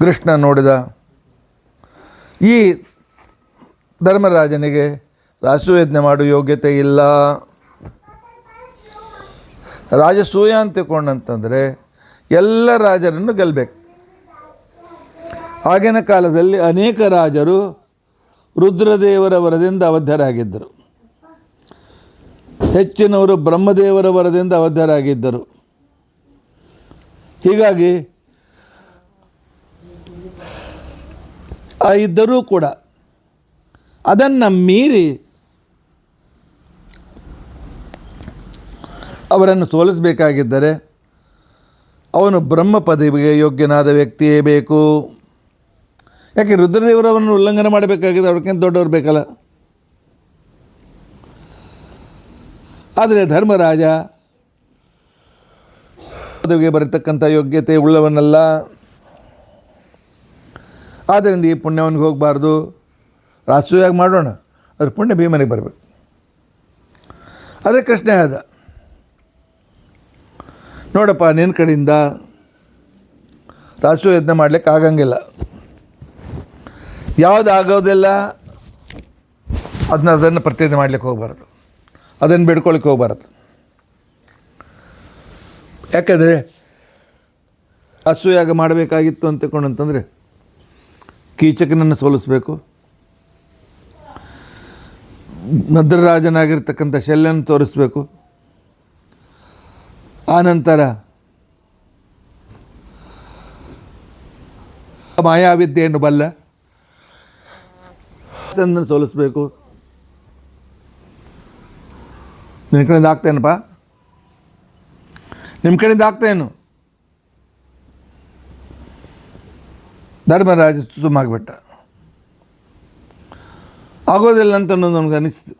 ಕೃಷ್ಣ ನೋಡಿದ, ಈ ಧರ್ಮರಾಜನಿಗೆ ರಾಸೂಯಜ್ಞ ಮಾಡುವ ಯೋಗ್ಯತೆ ಇಲ್ಲ. ರಾಜಸೂಯ ಅಂತ ತಿಳ್ಕೊಂಡಂತಂದರೆ ಎಲ್ಲ ರಾಜರನ್ನು ಗೆಲ್ಲಬೇಕು. ಆಗಿನ ಕಾಲದಲ್ಲಿ ಅನೇಕ ರಾಜರು ರುದ್ರದೇವರ ವರದಿಂದ ಅವಧ್ಯರಾಗಿದ್ದರು. ಹೆಚ್ಚಿನವರು ಬ್ರಹ್ಮದೇವರ ವರದಿಂದ ಅವಧ್ಯರಾಗಿದ್ದರು. ಹೀಗಾಗಿ ಇದ್ದರೂ ಕೂಡ ಅದನ್ನು ಮೀರಿ ಅವರನ್ನು ಸೋಲಿಸಬೇಕಾಗಿದ್ದರೆ ಅವನು ಬ್ರಹ್ಮ ಪದವಿಗೆ ಯೋಗ್ಯನಾದ ವ್ಯಕ್ತಿಯೇ ಬೇಕು. ಯಾಕೆ ರುದ್ರದೇವರವನ್ನು ಉಲ್ಲಂಘನೆ ಮಾಡಬೇಕಾಗಿದೆ, ಅವ್ರಿಗಿಂತ ದೊಡ್ಡವ್ರು ಬೇಕಲ್ಲ. ಆದರೆ ಧರ್ಮರಾಜ ಪದವಿಗೆ ಬರತಕ್ಕಂಥ ಯೋಗ್ಯತೆ ಉಳ್ಳವನಲ್ಲ. ಆದ್ದರಿಂದ ಈ ಪುಣ್ಯವನಿಗೆ ಹೋಗಬಾರ್ದು, ರಾಸೂಯಾಗಿ ಮಾಡೋಣ, ಅದ್ರ ಪುಣ್ಯ ಭೀಮನಿಗೆ ಬರಬೇಕು. ಅದೇ ಕೃಷ್ಣ ಹೇಳ್ದ, ನೋಡಪ್ಪ, ನಿನ್ನ ಕಡೆಯಿಂದ ರಾಸೂಯಜ್ಞ ಮಾಡಲಿಕ್ಕೆ ಆಗಂಗಿಲ್ಲ. ಯಾವುದು ಆಗೋದಿಲ್ಲ ಅದನ್ನು ಪ್ರತಿಜ್ಞೆ ಮಾಡಲಿಕ್ಕೆ ಹೋಗಬಾರ್ದು, ಅದನ್ನು ಬಿಡ್ಕೊಳ್ಳಿಕ್ಕೆ ಹೋಗಬಾರ್ದು. ಯಾಕಂದರೆ ರಾಸೂಯಾಗ ಮಾಡಬೇಕಾಗಿತ್ತು ಅಂತಕೊಂಡಂತಂದರೆ ಕೀಚಕನನ್ನು ಸೋಲಿಸಬೇಕು, ಮದ್ರರಾಜನಾಗಿರ್ತಕ್ಕಂಥ ಶಲ್ಯನ ತೋರಿಸ್ಬೇಕು, ಆನಂತರ ಮಾಯಾವಿದ್ಯೆಯನ್ನು ಬಲ್ಲ ಸೋಲಿಸ್ಬೇಕು. ನಿನ್ನ ಕಡೆಯಿಂದ ಆಗ್ತೇನಪ್ಪ, ನಿಮ್ಮ ಕಡೆಯಿಂದ ಆಗ್ತೇನು? ಧರ್ಮರಾಜ ಸುಮ್ಮಾಗ್ಬಿಟ್ಟ. ಆಗೋದಿಲ್ಲ ಅಂತ ನನಗೆ ಅನಿಸ್ತು.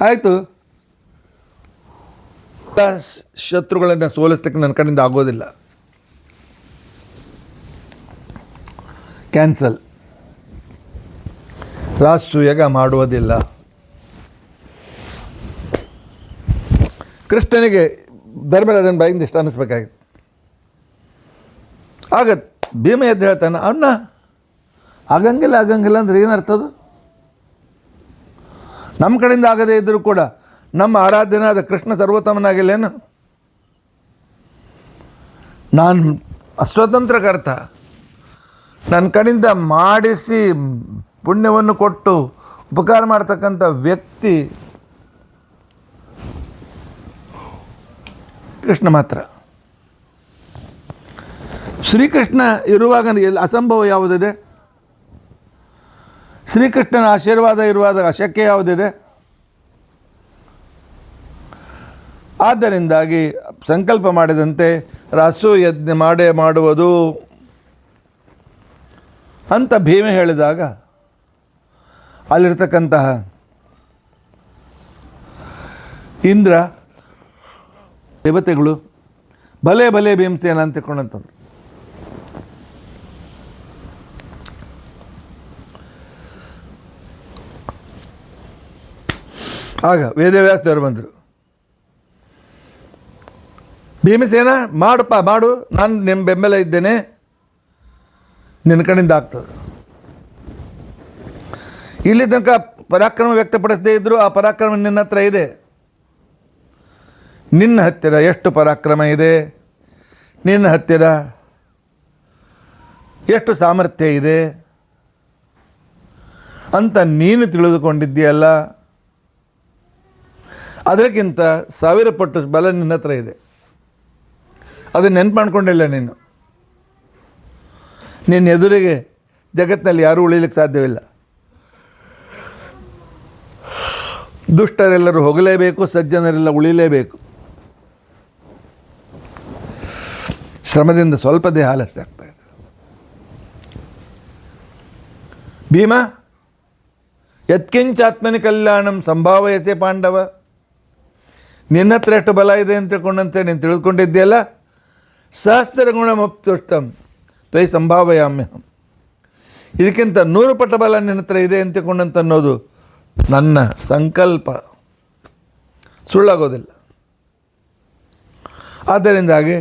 ಆಯಿತು, ಶತ್ರುಗಳನ್ನು ಸೋಲಿಸ್ತಕ್ಕೆ ನನ್ನ ಕಡೆಯಿಂದ ಆಗೋದಿಲ್ಲ, ಕ್ಯಾನ್ಸಲ್, ರಾಜಸೂಯಾಗ ಮಾಡುವುದಿಲ್ಲ. ಕೃಷ್ಣನಿಗೆ ಧರ್ಮರಾಜನ ಬಾಯಿಂದ ಇಷ್ಟ ಅನ್ನಿಸ್ಬೇಕಾಗಿತ್ತು. ಆಗ ಭೀಮ ಎದ್ದು ಹೇಳ್ತಾನೆ, ಅಣ್ಣ ಆಗಂಗಿಲ್ಲ ಅಂದರೆ ಏನರ್ಥದು? ನಮ್ಮ ಕಡೆಯಿಂದ ಆಗದೇ ಇದ್ದರೂ ಕೂಡ ನಮ್ಮ ಆರಾಧ್ಯನಾದ ಕೃಷ್ಣ ಸರ್ವೋತ್ತಮನಾಗಿಲ್ಲೇನು? ನಾನು ಅಸ್ವತಂತ್ರಕರ್ತ, ನನ್ನ ಕಡೆಯಿಂದ ಮಾಡಿಸಿ ಪುಣ್ಯವನ್ನು ಕೊಟ್ಟು ಉಪಕಾರ ಮಾಡ್ತಕ್ಕಂಥ ವ್ಯಕ್ತಿ ಕೃಷ್ಣ ಮಾತ್ರ. ಶ್ರೀಕೃಷ್ಣ ಇರುವಾಗ ಅಸಂಭವ ಯಾವುದಿದೆ? ಶ್ರೀಕೃಷ್ಣನ ಆಶೀರ್ವಾದ ಇರುವಾಗ ಅಶಕ್ಯ ಯಾವುದಿದೆ? ಆದ್ದರಿಂದಾಗಿ ಸಂಕಲ್ಪ ಮಾಡಿದಂತೆ ರಾಸೂಯಜ್ಞ ಮಾಡುವುದು ಅಂತ ಭೀಮ ಹೇಳಿದಾಗ ಅಲ್ಲಿರ್ತಕ್ಕಂತಹ ಇಂದ್ರ ದೇವತೆಗಳು ಭಲೆ ಭಲೆ ಭೀಮಸೇನ ಅಂತ ತಿಳ್ಕೊಂಡಂತಂದ್ರು. ಆಗ ವೇದವ್ಯಾಸದವರು ಬಂದರು, ಭೀಮಸೇನ ಮಾಡಪ್ಪ ಮಾಡು, ನಾನು ನಿಮ್ಮ ಬೆಂಬಲ ಇದ್ದೇನೆ, ನಿನ್ನ ಕಡೆಯಿಂದ ಆಗ್ತದೆ. ಇಲ್ಲಿ ತನಕ ಪರಾಕ್ರಮ ವ್ಯಕ್ತಪಡಿಸದೇ ಇದ್ದರೂ ಆ ಪರಾಕ್ರಮ ನಿನ್ನ ಹತ್ರ ಇದೆ. ನಿನ್ನ ಹತ್ತಿರ ಎಷ್ಟು ಪರಾಕ್ರಮ ಇದೆ, ನಿನ್ನ ಹತ್ತಿರ ಎಷ್ಟು ಸಾಮರ್ಥ್ಯ ಇದೆ ಅಂತ ನೀನು ತಿಳಿದುಕೊಂಡಿದ್ದೀಯಲ್ಲ, ಅದಕ್ಕಿಂತ 1000 ಪಟ್ಟು ಬಲ ನಿನ್ನ ಹತ್ರ ಇದೆ. ಅದನ್ನು ನೆನ್ಪು ಮಾಡ್ಕೊಂಡಿಲ್ಲ ನೀನು. ನಿನ್ನ ಎದುರಿಗೆ ಜಗತ್ತಿನಲ್ಲಿ ಯಾರೂ ಉಳಿಲಿಕ್ಕೆ ಸಾಧ್ಯವಿಲ್ಲ. ದುಷ್ಟರೆಲ್ಲರೂ ಹೋಗಲೇಬೇಕು, ಸಜ್ಜನರೆಲ್ಲ ಉಳಿಲೇಬೇಕು. ಶ್ರಮದಿಂದ ಸ್ವಲ್ಪ ದೇಹ ಆಲಸ್ಯ ಆಗ್ತಾ ಇದೆ. ಭೀಮ ಯತ್ಕಿಂಚಾತ್ಮನಿ ಕಲ್ಯಾಣಂ ಸಂಭಾವಯತೆ ಪಾಂಡವ, ನಿನ್ನ ಹತ್ರ ಎಷ್ಟು ಬಲ ಇದೆ ಅಂತ ತಿಳ್ಕೊಂಡಂತೆ ನೀನು ತಿಳಿದುಕೊಂಡಿದ್ದೀಯಲ್ಲ, ಸಹಸ್ರಗುಣಮುಪ್ತುಷ್ಟಂ ತ್ವಯಿ ಸಂಭಾವಯಾಮ್ಯಹಂ, ಇದಕ್ಕಿಂತ 100 ಪಟ್ಟು ಬಲ ನಿನ್ನ ಹತ್ರ ಇದೆ ಅಂತ ತಿಳ್ಕೊಂಡಂತ ಅನ್ನೋದು ನನ್ನ ಸಂಕಲ್ಪ, ಸುಳ್ಳಾಗೋದಿಲ್ಲ. ಆದ್ದರಿಂದಾಗಿ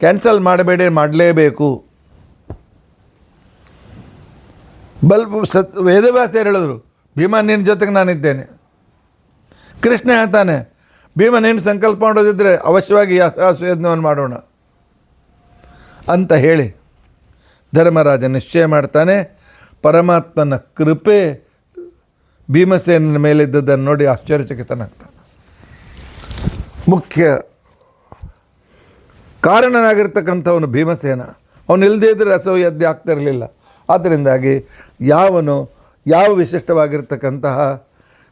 ಕ್ಯಾನ್ಸಲ್ ಮಾಡಬೇಡಿ, ಮಾಡಲೇಬೇಕು. ವೇದವ್ಯಾಸರು ಹೇಳಿದ್ರು, ಭೀಮ ನಿನ್ನ ಜೊತೆಗೆ ನಾನಿದ್ದೇನೆ. ಕೃಷ್ಣ ಹೇಳ್ತಾನೆ, ಭೀಮ ನೀನು ಸಂಕಲ್ಪ ಮಾಡೋದಿದ್ದರೆ ಅವಶ್ಯವಾಗಿ ಯಜ್ಞವನ್ನು ಮಾಡೋಣ ಅಂತ ಹೇಳಿ ಧರ್ಮರಾಜ ನಿಶ್ಚಯ ಮಾಡ್ತಾನೆ. ಪರಮಾತ್ಮನ ಕೃಪೆ ಭೀಮಸೇನ ಮೇಲಿದ್ದದನ್ನು ನೋಡಿ ಆಶ್ಚರ್ಯಚಕಿತನಾಗ್ತಾನೆ. ಮುಖ್ಯ ಕಾರಣನಾಗಿರ್ತಕ್ಕಂಥವನು ಭೀಮಸೇನ. ಅವನು ಇಲ್ಲದೇ ಇದ್ದರೆ ಅಸೂಯಜ್ಞ ಆಗ್ತಿರಲಿಲ್ಲ. ಆದ್ದರಿಂದಾಗಿ ಯಾವ ವಿಶಿಷ್ಟವಾಗಿರ್ತಕ್ಕಂತಹ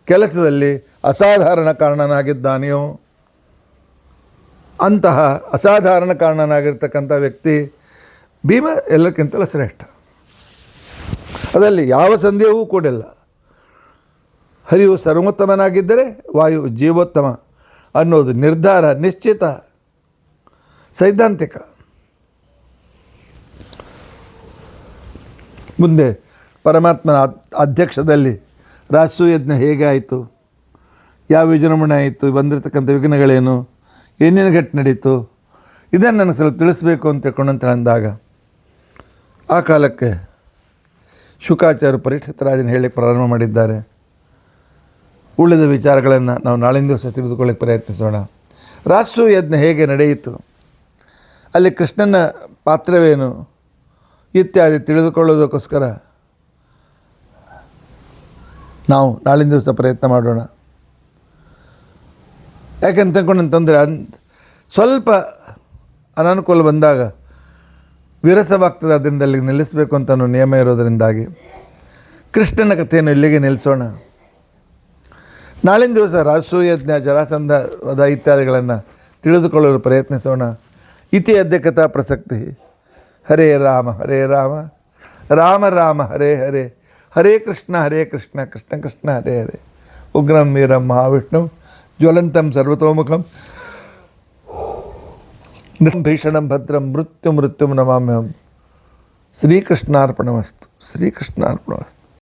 ಕೆಲಸದಲ್ಲಿ ಅಸಾಧಾರಣ ಕಾರಣನಾಗಿದ್ದಾನೆಯೋ ಅಂತಹ ಅಸಾಧಾರಣ ಕಾರಣನಾಗಿರ್ತಕ್ಕಂಥ ವ್ಯಕ್ತಿ ಭೀಮ ಎಲ್ಲಕ್ಕಿಂತಲೂ ಶ್ರೇಷ್ಠ. ಅದರಲ್ಲಿ ಯಾವ ಸಂದೇಹವೂ ಕೂಡಿಲ್ಲ. ಹರಿಯು ಸರ್ವೋತ್ತಮನಾಗಿದ್ದರೆ ವಾಯು ಜೀವೋತ್ತಮ ಅನ್ನೋದು ನಿರ್ಧಾರ, ನಿಶ್ಚಿತ, ಸೈದ್ಧಾಂತಿಕ. ಮುಂದೆ ಪರಮಾತ್ಮನ ಅಧ್ಯಕ್ಷದಲ್ಲಿ ರಾಜಸೂಯಜ್ಞ ಹೇಗೆ ಆಯಿತು, ಯಾವ ವಿಜೃಂಭಣೆ ಆಯಿತು, ಬಂದಿರತಕ್ಕಂಥ ವಿಘ್ನಗಳೇನು, ಏನೇನು ಘಟನೆ ನಡೀತು, ಇದನ್ನು ನನಗೆ ಸ್ವಲ್ಪ ತಿಳಿಸ್ಬೇಕು ಅಂತ ತಿಳ್ಕೊಂಡಂತ ಅಂದಾಗ ಆ ಕಾಲಕ್ಕೆ ಶುಕಾಚಾರ್ಯ ಪರೀಕ್ಷಿತ ರಾಜನ ಹೇಳಿ ಪ್ರಾರಂಭ ಮಾಡಿದ್ದಾರೆ. ಉಳಿದ ವಿಚಾರಗಳನ್ನು ನಾವು ನಾಳಿನ ದಿವಸ ತಿಳಿದುಕೊಳ್ಳಕ್ಕೆ ಪ್ರಯತ್ನಿಸೋಣ. ರಾಜಸೂಯಜ್ಞ ಹೇಗೆ ನಡೆಯಿತು, ಅಲ್ಲಿ ಕೃಷ್ಣನ ಪಾತ್ರವೇನು ಇತ್ಯಾದಿ ತಿಳಿದುಕೊಳ್ಳೋದಕ್ಕೋಸ್ಕರ ನಾವು ನಾಳಿನ ದಿವಸ ಪ್ರಯತ್ನ ಮಾಡೋಣ. ಯಾಕೆಂತ ತಿಳ್ಕೊಂಡಂತಂದರೆ ಸ್ವಲ್ಪ ಅನಾನುಕೂಲ ಬಂದಾಗ ವಿರಸವಾಗ್ತದೆ, ಅದರಿಂದ ಅಲ್ಲಿಗೆ ನಿಲ್ಲಿಸಬೇಕು ಅಂತ ಅನ್ನೋ ನಿಯಮ ಇರೋದರಿಂದಾಗಿ ಕೃಷ್ಣನ ಕಥೆಯನ್ನು ಇಲ್ಲಿಗೆ ನಿಲ್ಲಿಸೋಣ. ನಾಳಿನ ದಿವಸ ರಾಜಸೂಯಜ್ಞ, ಜರಾಸಂಧ ವಧ ಇತ್ಯಾದಿಗಳನ್ನು ತಿಳಿದುಕೊಳ್ಳಲು ಪ್ರಯತ್ನಿಸೋಣ. ಇತಿ ಅದ್ಯ ಕಥಾ ಪ್ರಸಕ್ತಿ. ಹರೇ ರಾಮ ರಾಮ ರಾಮ ಹರೇ ಹರೇ, ಹರೇ ಕೃಷ್ಣ ಕೃಷ್ಣ ಕೃಷ್ಣ ಹರೇ ಹರೇ. ಉಗ್ರಂ ವೀರಂ ಮಹಾವಿಷ್ಣು ಜ್ವಲಂತಂ ಸರ್ವತೋಮುಖಂ ಭೀಷಣಂ ಭದ್ರಂ ಮೃತ್ಯುಂ ನಮಾಮ್ಯಹಂ. ಶ್ರೀಕೃಷ್ಣಾರ್ಪಣಮಸ್ತು.